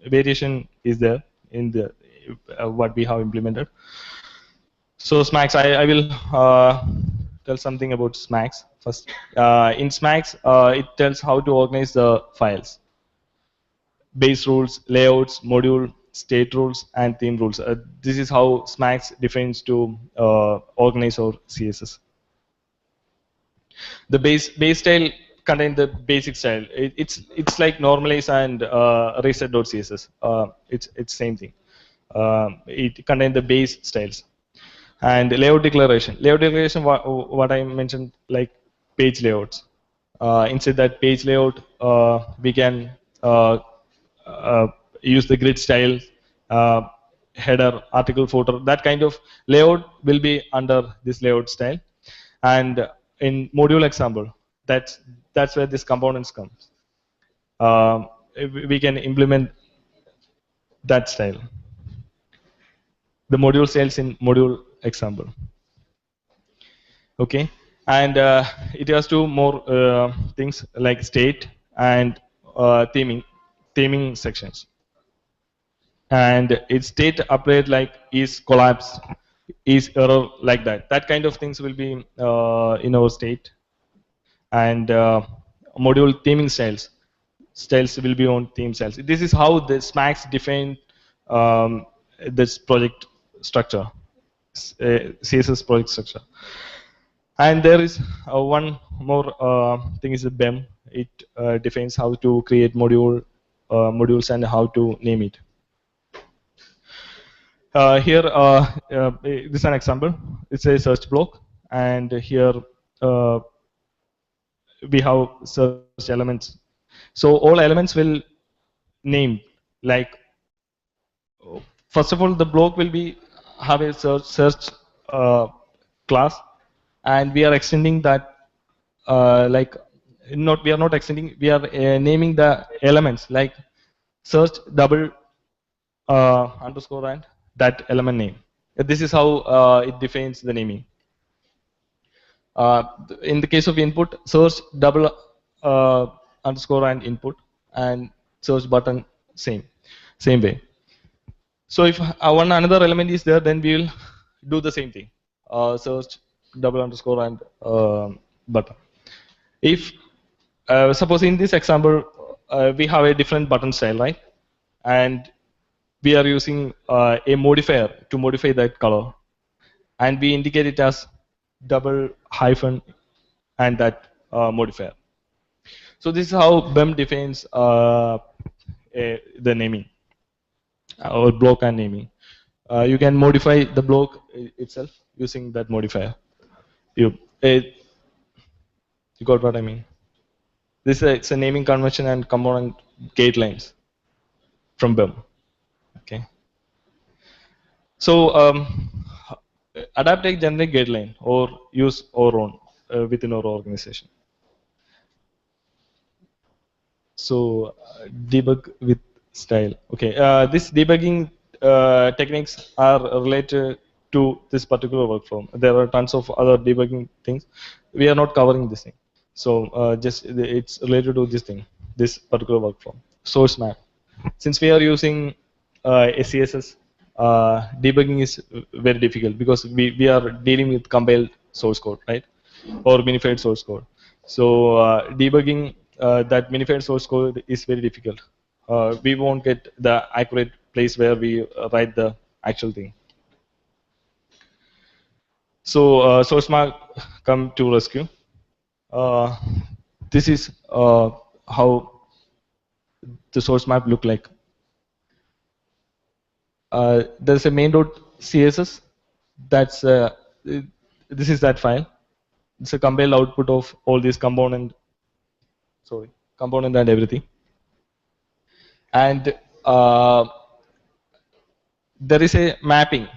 variation is there in the what we have implemented. So SMACSS, I will tell something about SMACSS first. In SMACSS, it tells how to organize the files. Base rules, layouts, module, state rules, and theme rules. This is how SMACSS defines to organize our CSS. The base style contains the basic style. It's like normalize and reset.css. It's same thing. It contains the base styles. And layout declaration. Layout declaration, what I mentioned, like page layouts. Instead that page layout, we can use the grid style, header, article, footer. That kind of layout will be under this layout style. And in module example, that's where this components comes. We can implement that style. The module styles in module example. Okay, and it has two more things like state and theming sections. And its state update like is collapsed, is error, like that. That kind of things will be in our state. And module theming styles will be on theme styles. This is how the SMACSS define this project structure, CSS project structure. And there is one more thing is the BEM. It defines how to create modules and how to name it. Here, this is an example. It's a search block, and here we have search elements. So all elements will name, like first of all the block will be have a search class, and we are extending that like we are not extending, we are naming the elements like search double underscore and that element name. This is how it defines the naming. In the case of input, search double underscore and input, and search button same way. So if another element is there, then we will do the same thing. Search double underscore and button. If suppose in this example we have a different button style, right? And we are using a modifier to modify that color, and we indicate it as double hyphen and that modifier. So this is how BEM defines the naming or block and naming. You can modify the block itself using that modifier. You got what I mean? It's a naming convention and component guidelines from BEM. Okay. So adapt a generic guideline or use our own within our organization. So debug with style. Okay, this debugging techniques are related to this particular workflow. There are tons of other debugging things. We are not covering this thing. So just it's related to this thing, this particular workflow. Source map. Since we are using SCSS, debugging is very difficult because we are dealing with compiled source code, right, or minified source code. So debugging that minified source code is very difficult. We won't get the accurate place where we write the actual thing. So source map come to rescue. This is how the source map look like. There's a main.css. That's this is that file. It's a compiled output of all these component and everything. and there is a mapping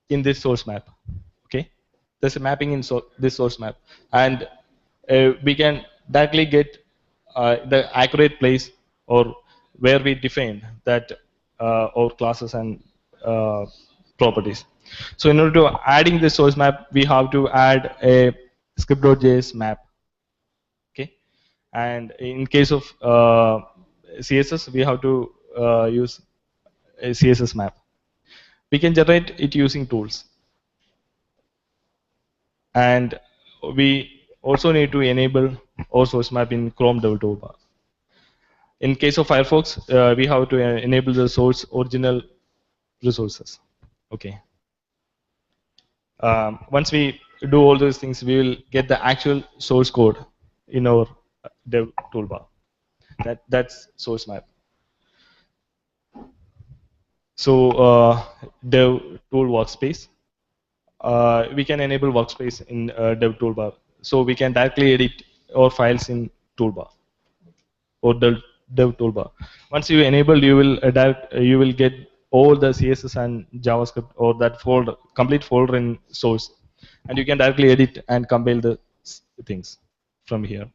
in this source map. Okay, there's a mapping in this source map, and we can directly get the accurate place or where we define that our classes and properties. So in order to adding the source map, we have to add a script.js map. Okay, and in case of CSS, we have to use a CSS map. We can generate it using tools, and we also need to enable our source map in Chrome Dev Toolbar. In case of Firefox, we have to enable the source original resources. Okay. Once we do all those things, we will get the actual source code in our Dev Toolbar. That's source map. So Dev Tool Workspace. We can enable Workspace in Dev Toolbar. So we can directly edit our files in Toolbar or Dev Toolbar. Once you enable, you will you will get all the CSS and JavaScript or that folder, complete folder in source, and you can directly edit and compile the things from here.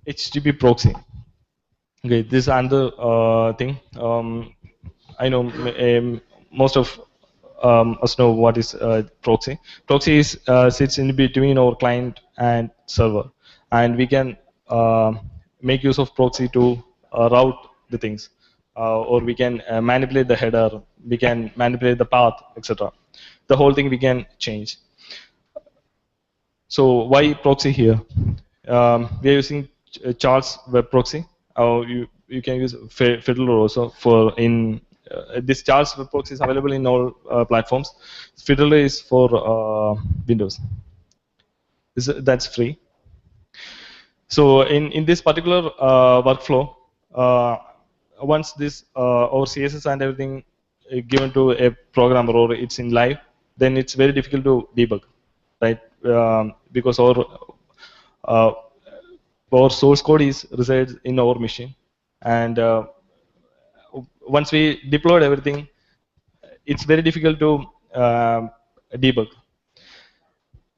HTTP proxy. Okay, this is another thing. I know most of us know what is proxy. Proxy is sits in between our client and server, and we can make use of proxy to route the things, or we can manipulate the header, we can manipulate the path, etc. The whole thing we can change. So why proxy here? We are using Charles Web Proxy. You can use Fiddler also for in this Charles Web Proxy is available in all platforms. Fiddler is for Windows. That's free. So in this particular workflow, once this our CSS and everything given to a programmer or it's in live, then it's very difficult to debug, right? Because our source code is resides in our machine, and once we deployed everything, it's very difficult to debug.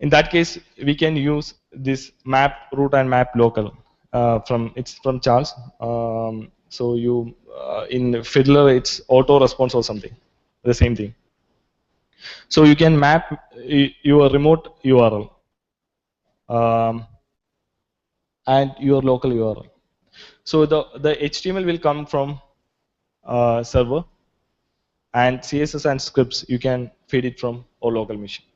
In that case, we can use this map root and map local it's from Charles. So you in Fiddler it's auto response or something, the same thing. So you can map your remote URL and your local URL. So the HTML will come from server, and CSS and scripts you can feed it from our local machine.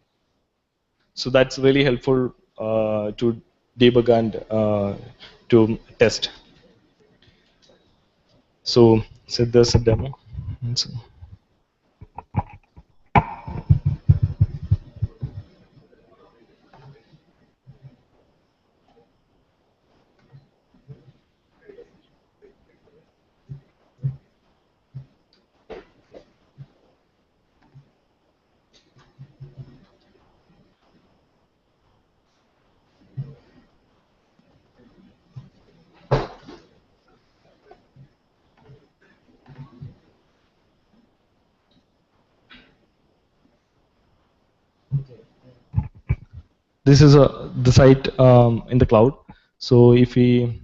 So that's really helpful to debug and to test. So there's a demo. This is the site in the cloud. So if we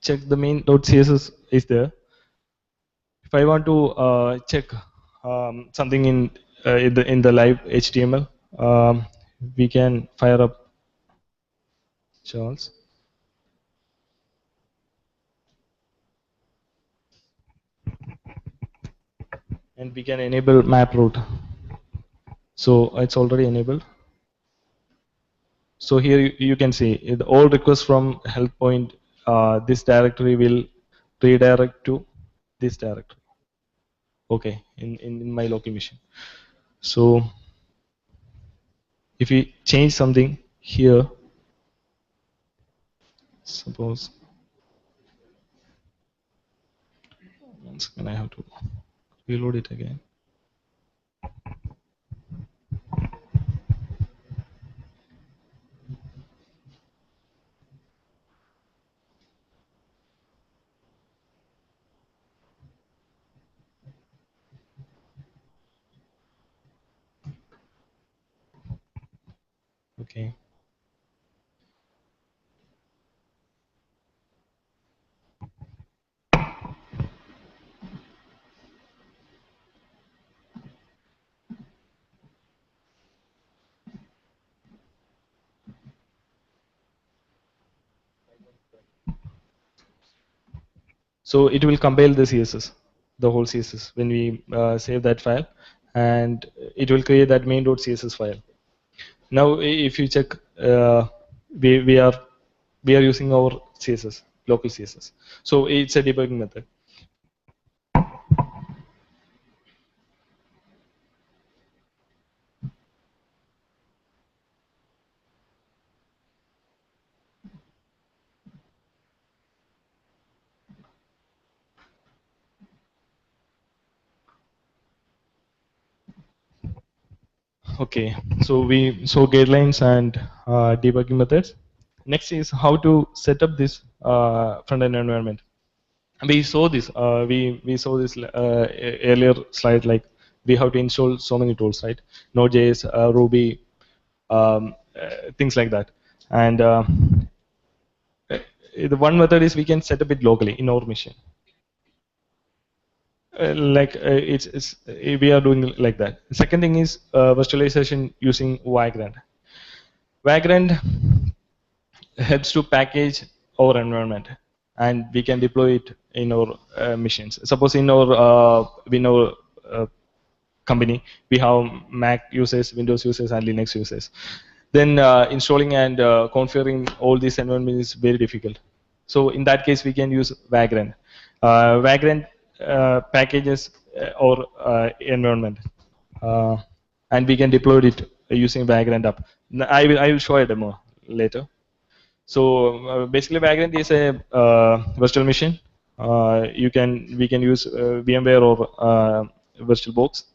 check the main.css is there. If I want to check something in the live HTML, we can fire up Charles. And we can enable map route. So it's already enabled. So here you can see all requests from help point. This directory will redirect to this directory. Okay, in my local machine. So if we change something here, suppose one second, I have to reload it again. Okay. So it will compile the CSS, the whole CSS when we save that file, and it will create that main.css file. Now, if you check, we we are we are using our CSS, local CSS. So it's a debugging method. Okay, so we saw guidelines and debugging methods. Next is how to set up this front-end environment. We saw this. We saw this earlier slide. Like we have to install so many tools, right? Nodejs, Ruby, things like that. And the one method is we can set up it locally in our machine. We are doing like that. The second thing is virtualization using Vagrant. Vagrant helps to package our environment, and we can deploy it in our machines. Suppose in our company we have Mac users, Windows users, and Linux users. Then installing and configuring all these environments is very difficult. So in that case, we can use Vagrant. Vagrant packages our environment, and we can deploy it using Vagrant app. I will show a demo later. So basically, Vagrant is a virtual machine. We can use VMware or VirtualBox,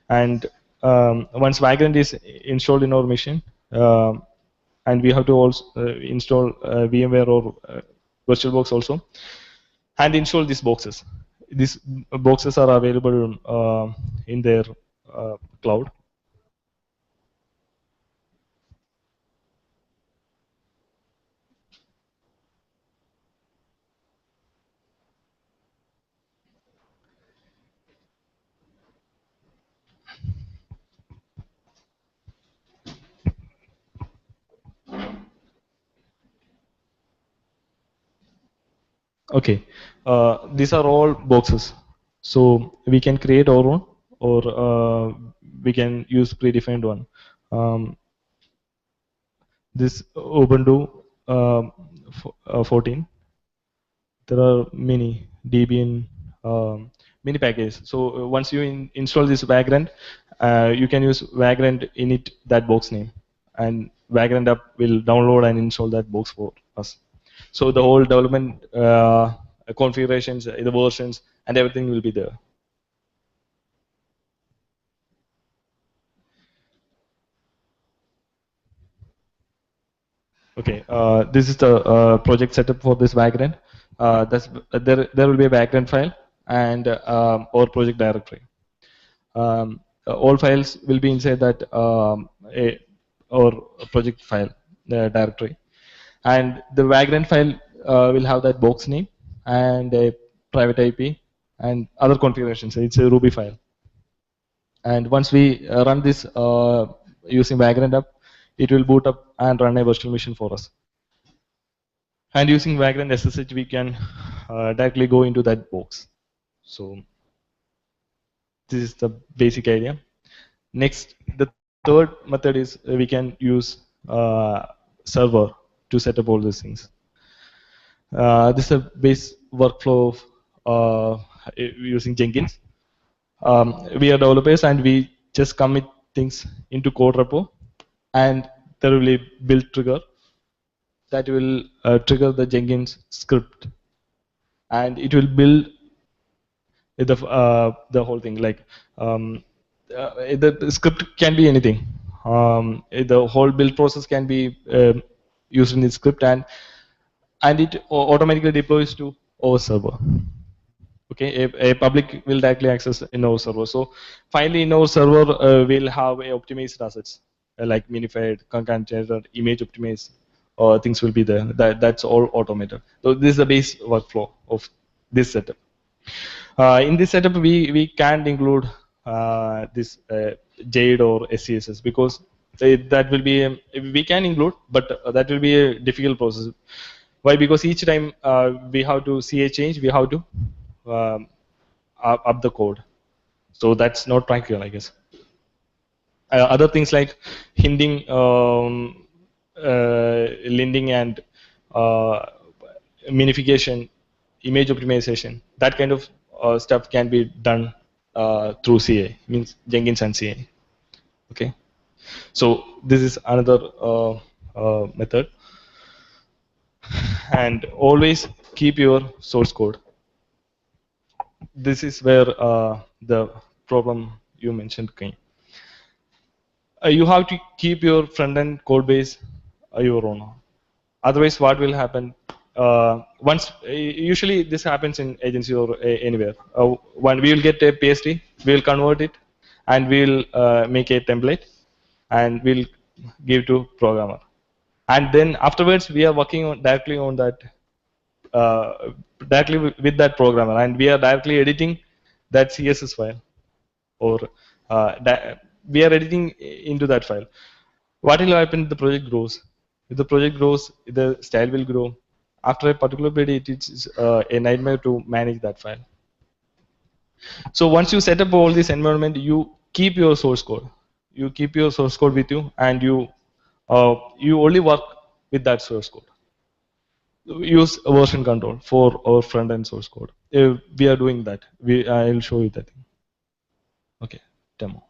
and once Vagrant is installed in our machine, and we have to also install VMware or VirtualBox also, and install these boxes. These boxes are available in their cloud. Okay, these are all boxes. So we can create our own, or we can use predefined one. This Ubuntu 14. There are many Debian, many packages. So once you install this Vagrant, you can use Vagrant init that box name, and Vagrant app will download and install that box for us. So the whole development configurations, the versions, and everything will be there. Okay, this is the project setup for this Vagrant. There will be a Vagrant file and our project directory. All files will be inside that our project file directory, and the Vagrant file will have that box name and a private IP and other configurations. It's a Ruby file. And once we run this using Vagrant app, it will boot up and run a virtual machine for us. And using Vagrant SSH, we can directly go into that box. So this is the basic idea. Next, the third method is we can use server to set up all these things. This is a base workflow using Jenkins. We are developers, and we just commit things into code repo, and there will be build trigger that will trigger the Jenkins script, and it will build the whole thing. Like the script can be anything. The whole build process can be used in the script, and it automatically deploys to our server. Okay, a public will directly access in our server. So finally, in our server, we'll have a optimized assets. like minified, concatenated, image optimized, things will be there. That's all automated. So this is the base workflow of this setup. In this setup, we can't include this JADE or SCSS because that will be we can include, but that will be a difficult process. Why? Because each time we have to see a change, we have to up the code. So that's not practical, I guess. Other things like hinting, linding, and minification, image optimization, that kind of stuff can be done through CA, means Jenkins and CA. Okay, so this is another method, and always keep your source code. This is where the problem you mentioned came. You have to keep your front-end code base your own. Otherwise, what will happen? Once usually this happens in agency or anywhere. When we will get a PSD, we will convert it, and we will make a template, and we'll give to programmer. And then afterwards, we are working on directly on that, directly with that programmer, and we are directly editing that CSS file, or we are editing into that file. What will happen if the project grows? If the project grows, the style will grow. After a particular period, it is a nightmare to manage that file. So once you set up all this environment, you keep your source code. You keep your source code with you, and you only work with that source code. Use version control for our front-end source code. We are doing that. I'll show you that. Okay, demo.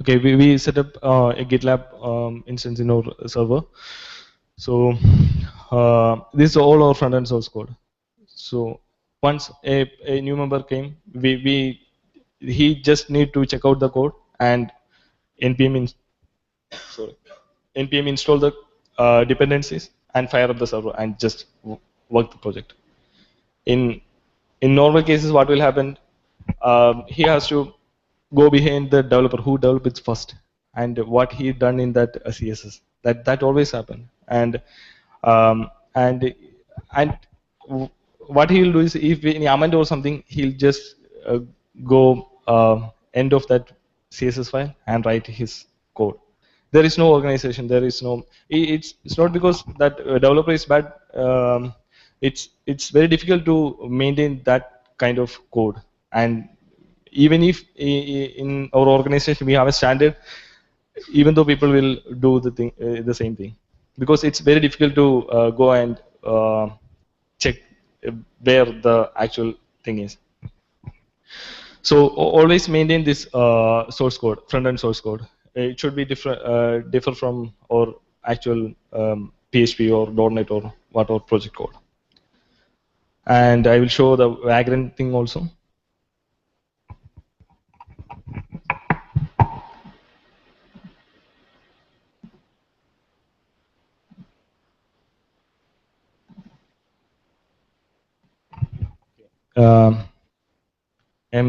Okay, we set up a GitLab instance in our server. So this is all our front-end source code. So once a new member came, he just need to check out the code and npm install the dependencies and fire up the server and just work the project. In normal cases, what will happen? He has to go behind the developer who developed it first, and what he done in that CSS. That always happen. And what he'll do is, if in Yeomen or something, he'll just go end of that CSS file and write his code. There is no organization. There is no. It's not because that developer is bad. It's very difficult to maintain that kind of code. And even if in our organization we have a standard, even though people will do the same thing, because it's very difficult to go and check where the actual thing is. So always maintain this source code, front-end source code. It should be differ from our actual PHP or .NET or whatever project code. And I will show the Vagrant thing also.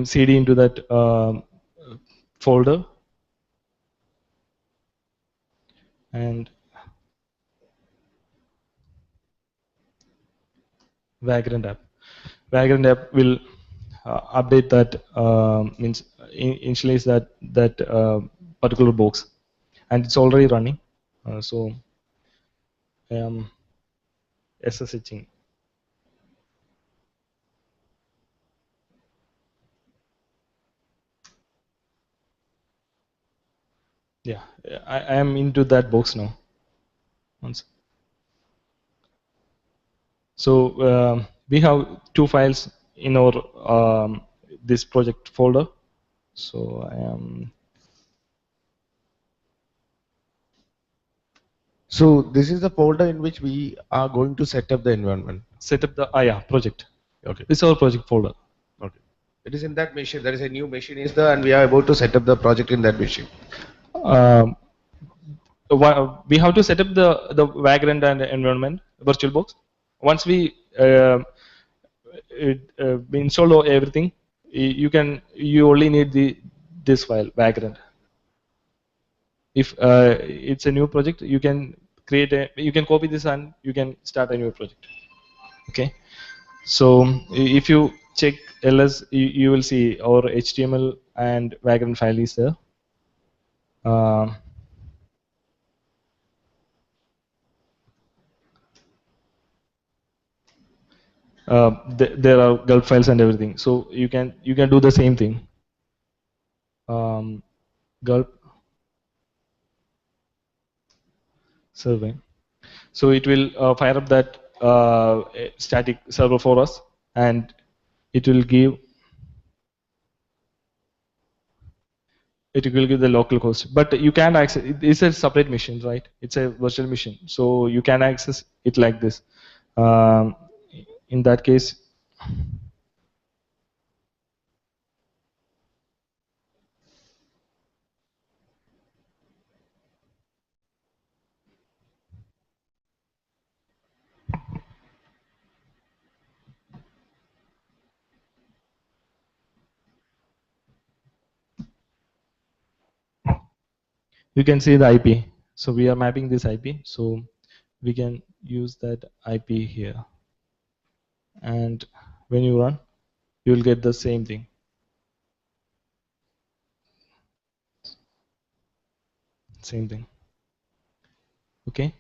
CD into that folder, and Vagrant app. Vagrant app will update that, means initialize that particular box, and it's already running. So SSHing. Yeah, I am into that box now. Once. So we have two files in our this project folder. So I am. So this is the folder in which we are going to set up the environment. set up the project. Okay. It's our project folder. Okay. It is in that machine. There is a new machine is there, and we are about to set up the project in that machine. We have to set up the Vagrant and environment VirtualBox. Once we install everything, you only need this file Vagrant. If it's a new project, you can copy this and you can start a new project. Okay. So if you check ls, you will see our HTML and Vagrant file is there. There are Gulp files and everything, so you can do the same thing. Gulp survey, so it will fire up that static server for us, and it will give the local host. But you can't access it's a separate machine, right? It's a virtual machine, so you can access it like this. In that case, you can see the IP. So we are mapping this IP, so we can use that IP here. And when you run, you will get the same thing. Same thing. Okay.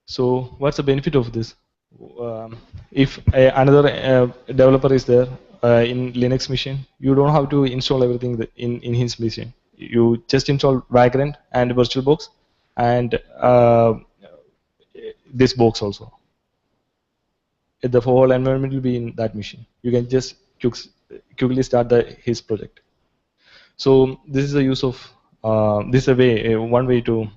So what's the benefit of this? If another developer is there in Linux machine, you don't have to install everything in his machine. You just install Vagrant and VirtualBox and this box also. The whole environment will be in that machine. You can just quickly start his project. So this is the use of this is a way, one way to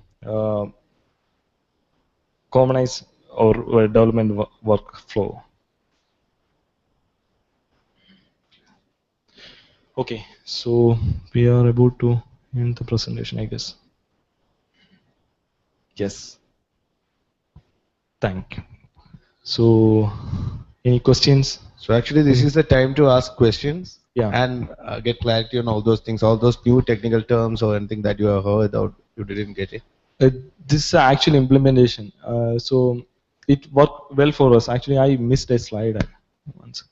commonize our development workflow. Okay, so we are about to end the presentation, I guess. Yes. Thank you. So, any questions? So actually, this is the time to ask questions. Yeah. And get clarity on all those things, all those new technical terms or anything that you have heard or you didn't get it. This is actual implementation. So it worked well for us. Actually, I missed a slide. One second.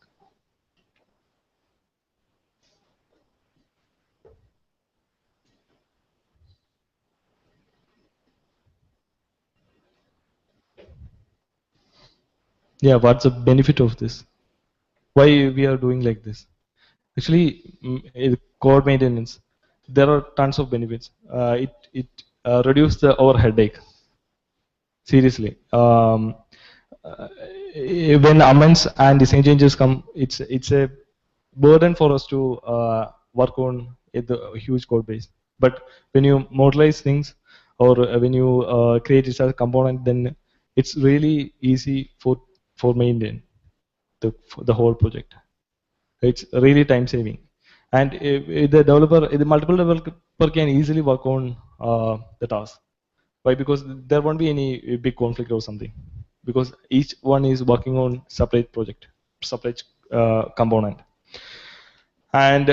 Yeah, what's the benefit of this? Why we are doing like this? Actually, code maintenance, there are tons of benefits. It reduces our headache. Seriously, when amendments and design changes come, it's a burden for us to work on a huge code base. But when you modelize things, or when you create it as a component, then it's really easy for maintain the whole project. It's really time saving, and the multiple developer can easily work on the task. Why? Because there won't be any big conflict or something, because each one is working on separate project, separate component, and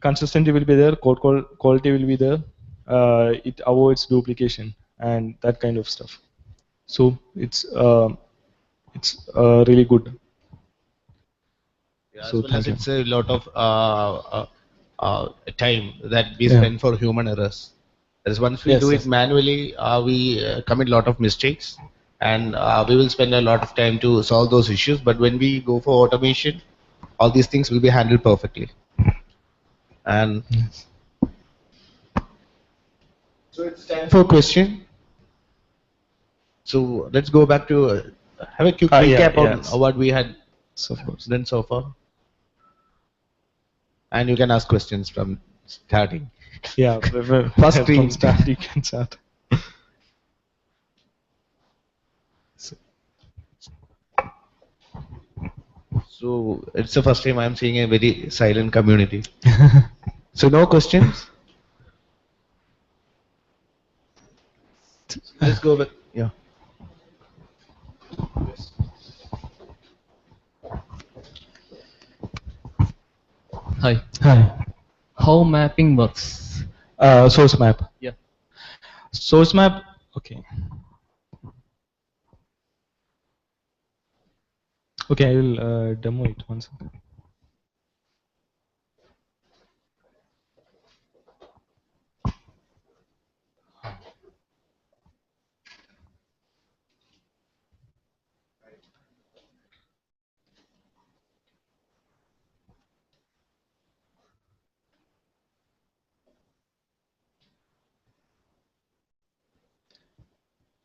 consistency will be there, code quality will be there, it avoids duplication and that kind of stuff. So it's really good. Yeah, so as well as it's a lot of time that we spend for human errors. As once we do it manually, we commit a lot of mistakes, and we will spend a lot of time to solve those issues. But when we go for automation, all these things will be handled perfectly. And so it's time for question. So let's go back to have a quick recap on what we had done so far. And you can ask questions from starting. Yeah, first from start you can start. So it's the first time I'm seeing a very silent community. So no questions? Let's go with, yeah. Hi. Hi. How mapping works? Source map. Yeah. Source map. Okay. Okay, I will demo it once.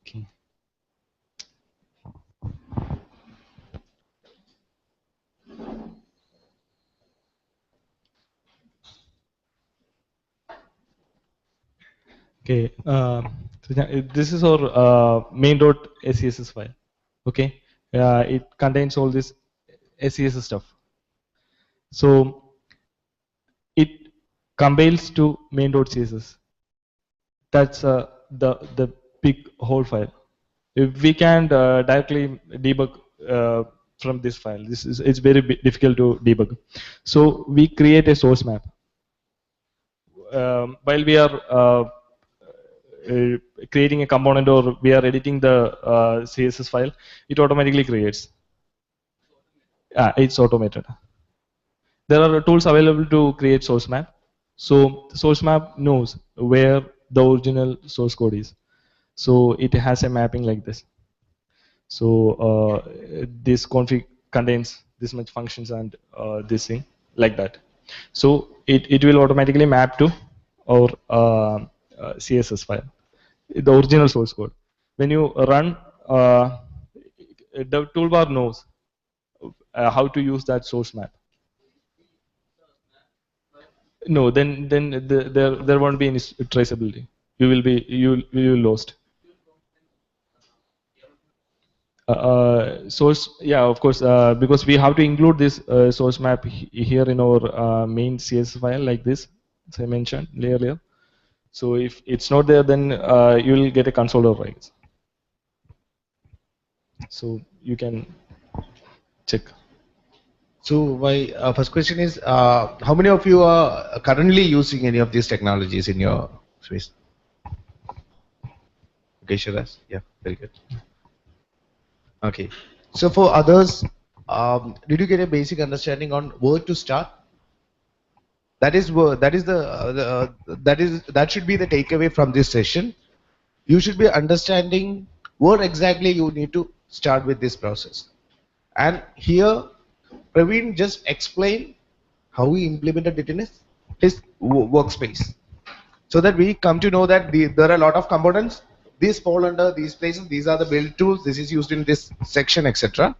Okay. Okay. This is our main.scss file. Okay. It contains all this SCSS stuff. So it compiles to main.css. That's the big whole file. If we can directly debug from this file, it's very difficult to debug. So we create a source map. While we are creating a component or we are editing the CSS file, it automatically creates. It's automated. There are tools available to create source map. So the source map knows where the original source code is. So it has a mapping like this. So this config contains this much functions and this thing like that. So it will automatically map to our CSS file, the original source code. When you run, the toolbar knows how to use that source map. No, then there won't be any traceability. You will lost. Source, yeah, of course, because we have to include this source map here in our main CSS file like this, as I mentioned earlier. So if it's not there, then you will get a console error, right? So you can check. So my first question is, how many of you are currently using any of these technologies in your space? Okay, Shiraz. Yeah, very good. Okay. So for others, did you get a basic understanding on where to start? That should be the takeaway from this session. You should be understanding where exactly you need to start with this process. And here, Praveen just explained how he implemented it in his workspace, so that we come to know that there are a lot of components. These fall under these places. These are the build tools. This is used in this section, etc.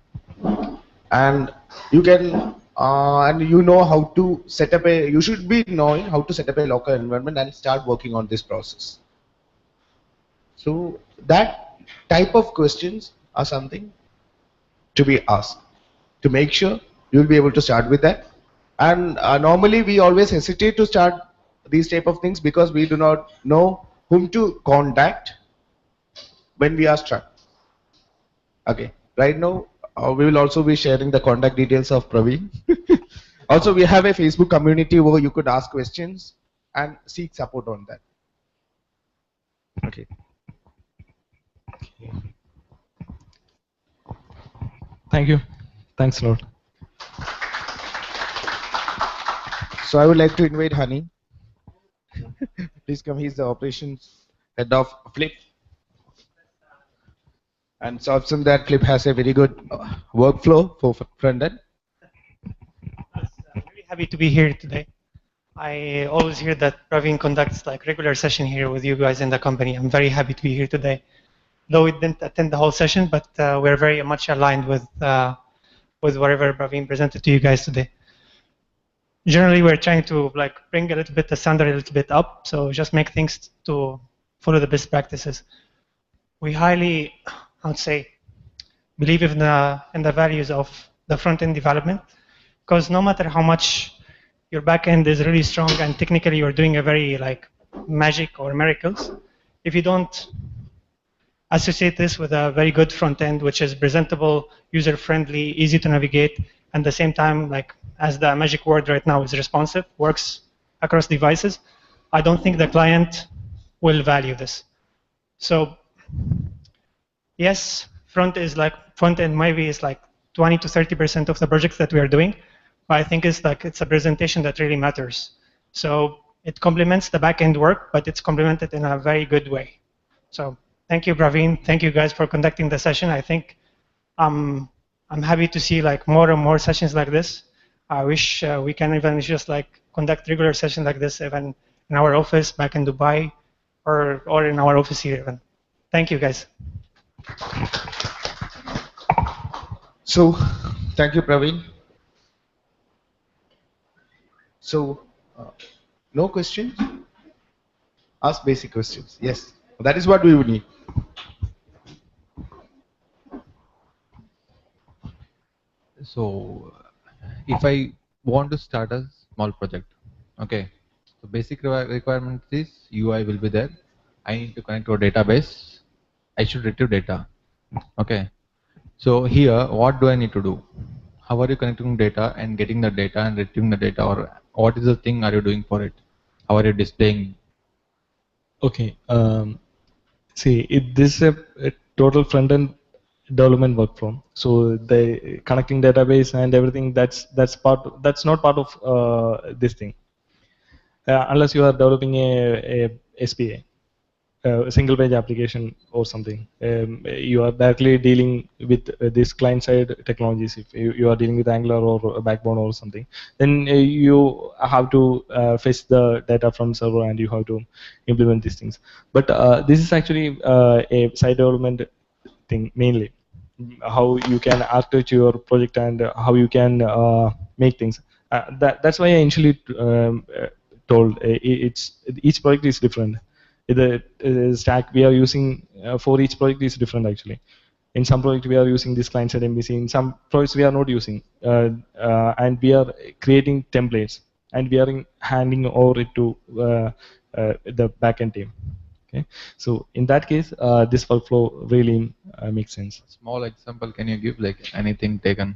And you can and you know how to set up a. You should be knowing how to set up a local environment and start working on this process. So that type of questions are something to be asked to make sure you will be able to start with that. And normally we always hesitate to start these type of things because we do not know whom to contact when we are stuck. Okay, right now we will also be sharing the contact details of Praveen. Also, we have a Facebook community where you could ask questions and seek support on that. Okay. Thank you. Thanks a lot. So I would like to invite Honey. Please come. He's the operations head of Flip. And so from that, Flip has a very good workflow for Frontend. I'm very happy to be here today. I always hear that Praveen conducts like regular session here with you guys in the company. I'm very happy to be here today. Though we didn't attend the whole session, but we're very much aligned with whatever Praveen presented to you guys today. Generally, we're trying to like bring a little bit the standard a little bit up, so just make things to follow the best practices. We highly, I would say, believe in the values of the front-end development, because no matter how much your backend is really strong and technically you're doing a very like magic or miracles, if you don't associate this with a very good front end, which is presentable, user-friendly, easy to navigate, and at the same time, like as the magic word right now is responsive, works across devices, I don't think the client will value this. So yes, front end maybe is like 20 to 30% of the projects that we are doing, but I think it's a presentation that really matters. So it complements the back end work, but it's complemented in a very good way. So thank you, Praveen. Thank you guys for conducting the session. I think I'm happy to see like more and more sessions like this. I wish we can even just like conduct regular sessions like this even in our office back in Dubai or in our office here even. Thank you, guys. So, thank you, Praveen. So, no questions? Ask basic questions. Yes, that is what we would need. So, if I want to start a small project, okay, so basic requirement is UI will be there. I need to connect to a database. I should retrieve data. Okay. So here, what do I need to do? How are you connecting data and getting the data and retrieving the data, or what is the thing are you doing for it? How are you displaying? Okay. See, this is a total front-end development workflow. So the connecting database and everything that's not part of this thing, unless you are developing a SPA. A single page application or something. You are directly dealing with this client side technologies. If you are dealing with Angular or a Backbone or something, then you have to fetch the data from server and you have to implement these things. But this is actually a side development thing mainly. How you can architect your project and how you can make things. That's why I initially told it's each project is different. The stack we are using for each project is different actually. In some projects we are using this client-side MVC. In some projects we are not using, and we are creating templates and we are handing over it to the backend team. Okay, so in that case, this workflow really makes sense. Small example, can you give like anything taken?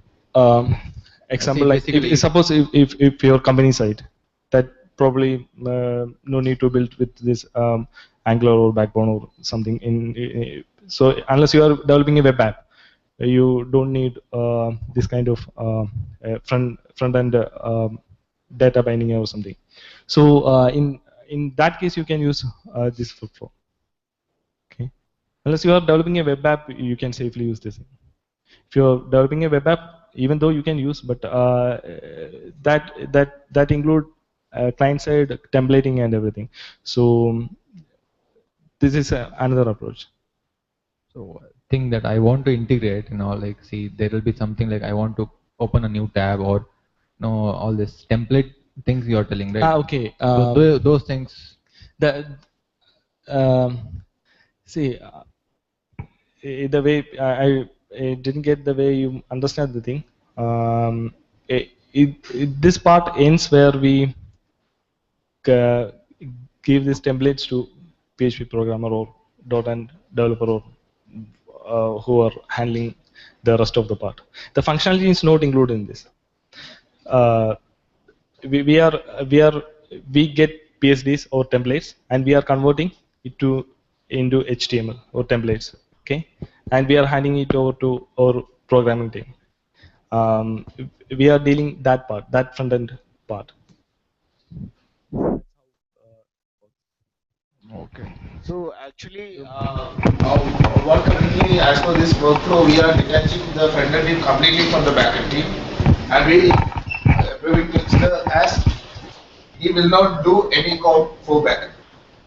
Example, like suppose if your company side, that probably no need to build with this Angular or Backbone or something. So unless you are developing a web app, you don't need this kind of front end data binding or something. So in that case, you can use this workflow. Okay, unless you are developing a web app, you can safely use this. If you are developing a web app, even though you can use, but that include client-side templating and everything. So this is another approach. So thing that I want to integrate, like see, there will be something like I want to open a new tab or all this template things you are telling, right? Okay. So those things. See, the way I didn't get the way you understand the thing. This part ends where we give these templates to PHP programmer or .NET developer or who are handling the rest of the part. The functionality is not included in this. We get PSDs or templates and we are converting it into HTML or templates. Okay, and we are handing it over to our programming team. We are dealing that part, that front end part. Okay. So actually, what currently, as per this workflow, we are detaching the front end team completely from the back end team, and we consider as he will not do any code for back end.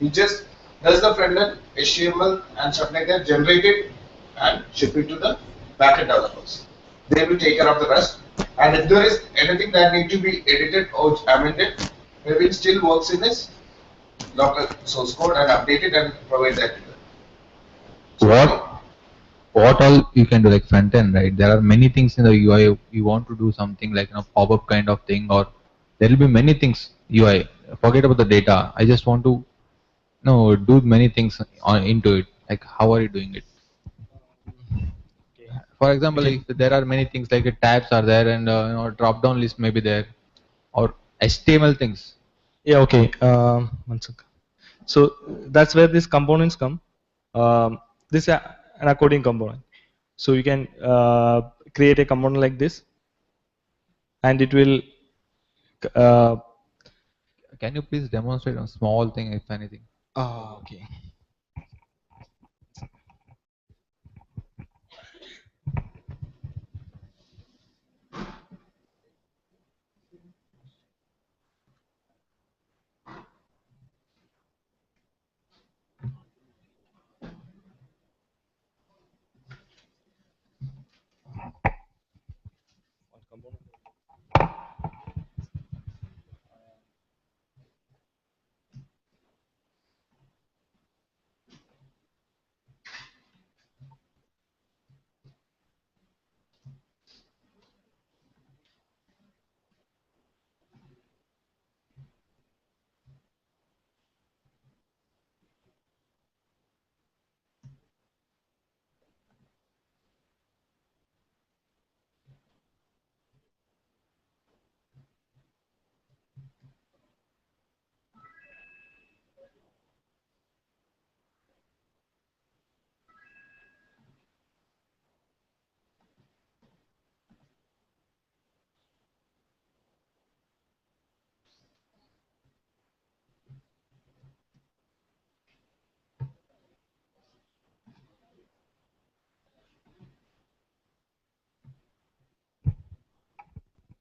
He just does the front end, HTML and stuff like that, generate it and ship it to the back end developers. They will take care of the rest. And if there is anything that needs to be edited or amended, maybe it still works in this local source code and update it and provide that to them. So what all you can do, like front end, right? There are many things in the UI. You want to do something like pop-up kind of thing, or there will be many things UI. Forget about the data. I just want to do many things into it. Like how are you doing it? For example, Okay. if there are many things like tabs are there and drop down list may be there, or HTML things. Yeah. Okay. One second. So that's where these components come. This is an coding component. So you can create a component like this, and it will. Can you please demonstrate a small thing, if anything? Okay.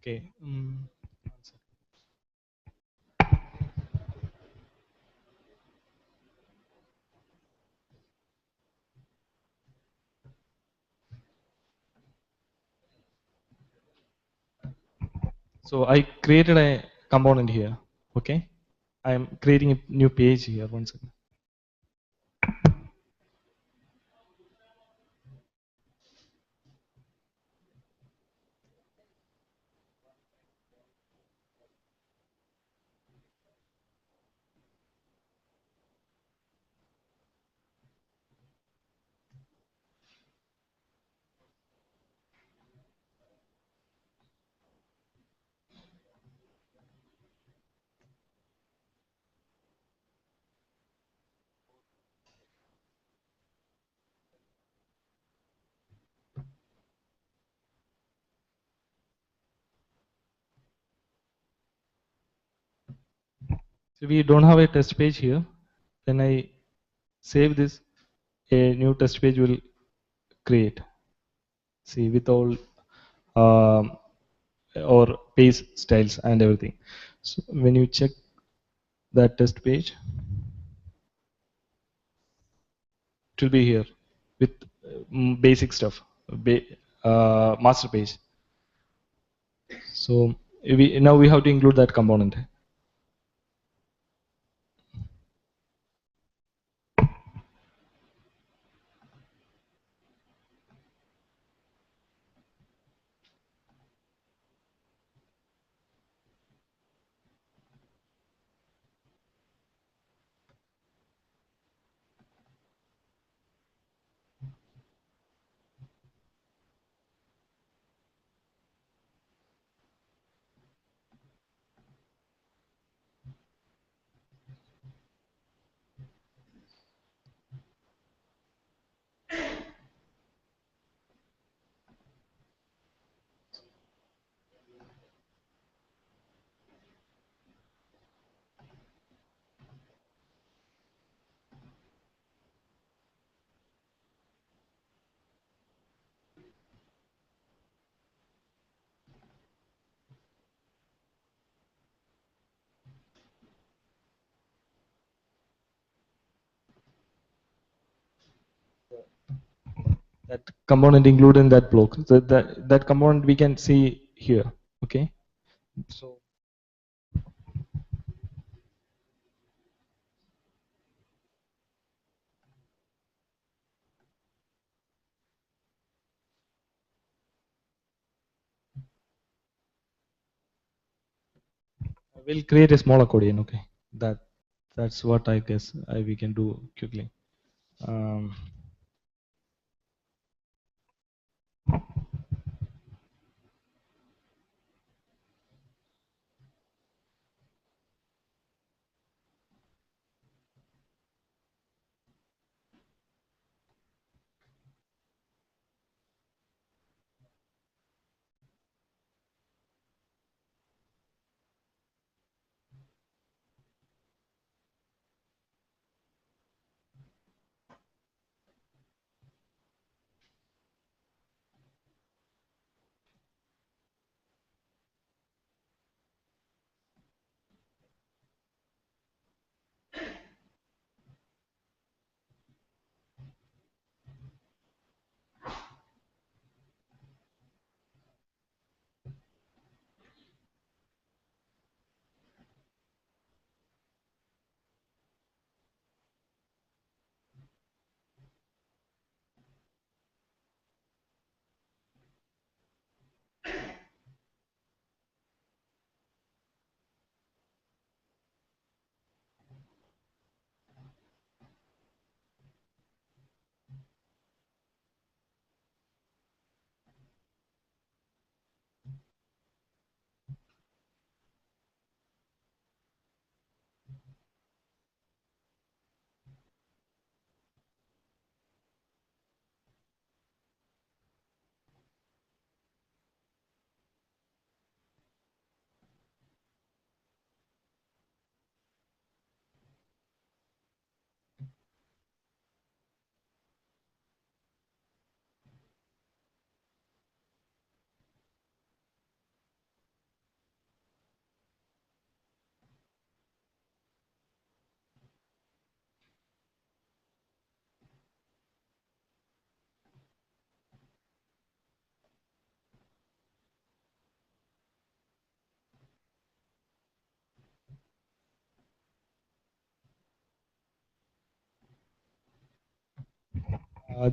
Okay. So I created a component here. Okay. I am creating a new page here. One second. So we don't have a test page here. When I save this, a new test page will create. See, with all or page styles and everything. So when you check that test page, it will be here with basic stuff, master page. So now we have to include that component. That component included in that block. So that component we can see here. Okay. So We'll create a small accordion. Okay, that's what I guess we can do quickly. Um,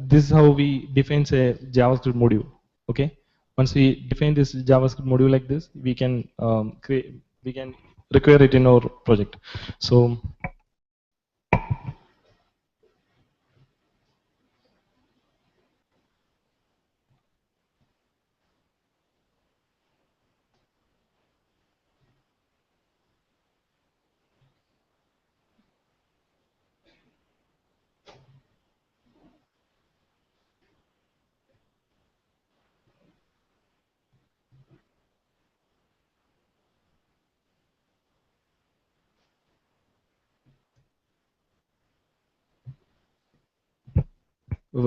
this is how we define a JavaScript module. Okay, once we define this JavaScript module like this, we can create, we can require it in our project. So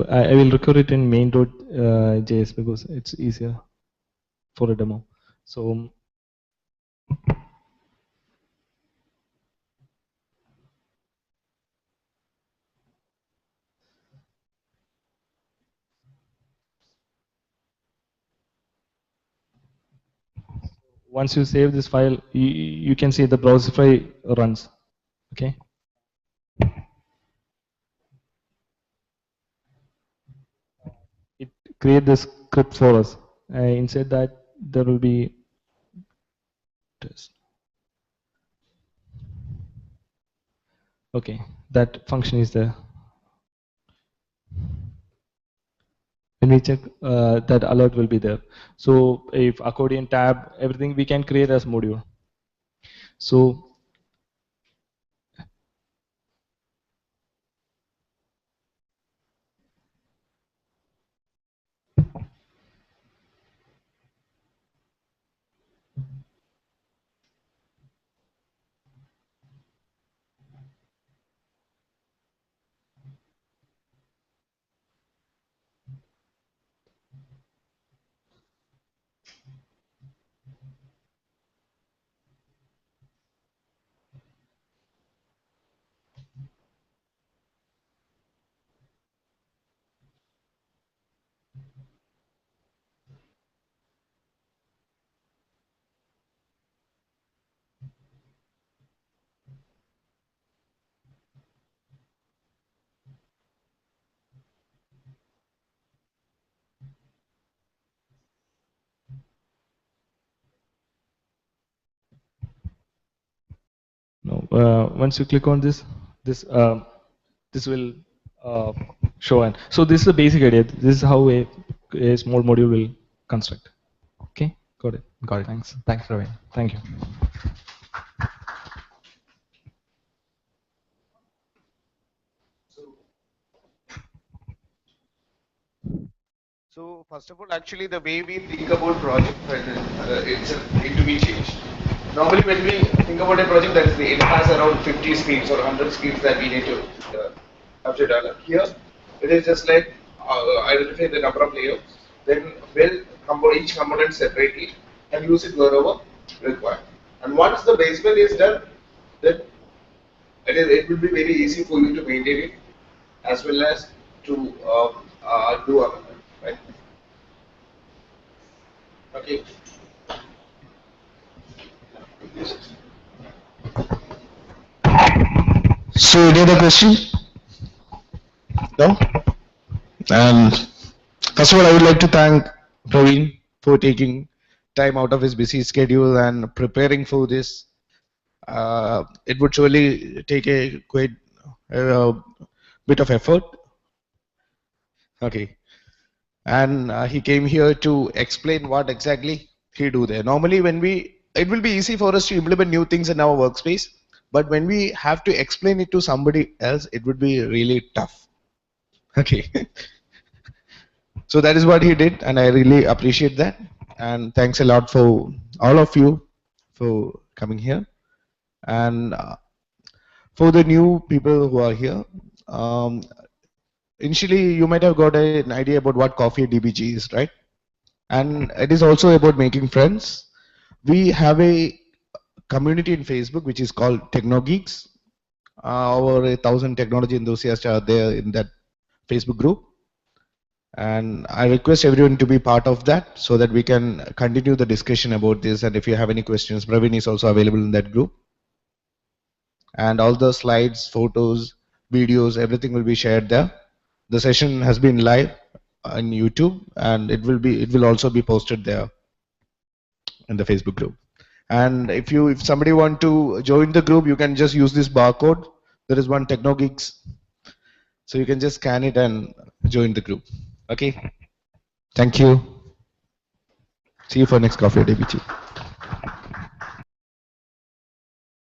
I will record it in main.js because it's easier for a demo. So once you save this file, you can see the Browserify runs. Okay. It create this script for us. Inside that there will be test. Okay, that function is there. When we check, that alert will be there. So if accordion tab, everything we can create as module. So once you click on this, this will show. And so this is the basic idea. This is how a small module will construct. Okay, got it. Got it. Thanks. Thanks, Praveen. Thank you. So first of all, actually the way we think about project, it's need to be changed. Normally when we think about a project, it has around 50 schemes or 100 schemes that we need to have to develop. Here, it is just like identify the number of layers, then build each component separately and use it wherever required. And once the basement is done, then it will be very easy for you to maintain it as well as to do other. Right. Okay. So, any other question? No? And first of all, I would like to thank Praveen for taking time out of his busy schedule and preparing for this. It would surely take a quite bit of effort. Okay. And he came here to explain what exactly he do there. Normally it will be easy for us to implement new things in our workspace, but when we have to explain it to somebody else, it would be really tough. Okay. So that is what he did, and I really appreciate that. And thanks a lot for all of you for coming here. And for the new people who are here, initially you might have got an idea about what Coffee DBG is, right? And it is also about making friends. We have a community in Facebook which is called TechnoGeeks. Over 1,000 technology enthusiasts are there in that Facebook group. And I request everyone to be part of that so that we can continue the discussion about this. And if you have any questions, Praveen is also available in that group. And all the slides, photos, videos, everything will be shared there. The session has been live on YouTube, and it will also be posted there in the Facebook group. And if somebody want to join the group, you can just use this barcode. There is one TechnoGeeks, so you can just scan it and join the group. Okay. Thank you. See you for next Coffee DBG.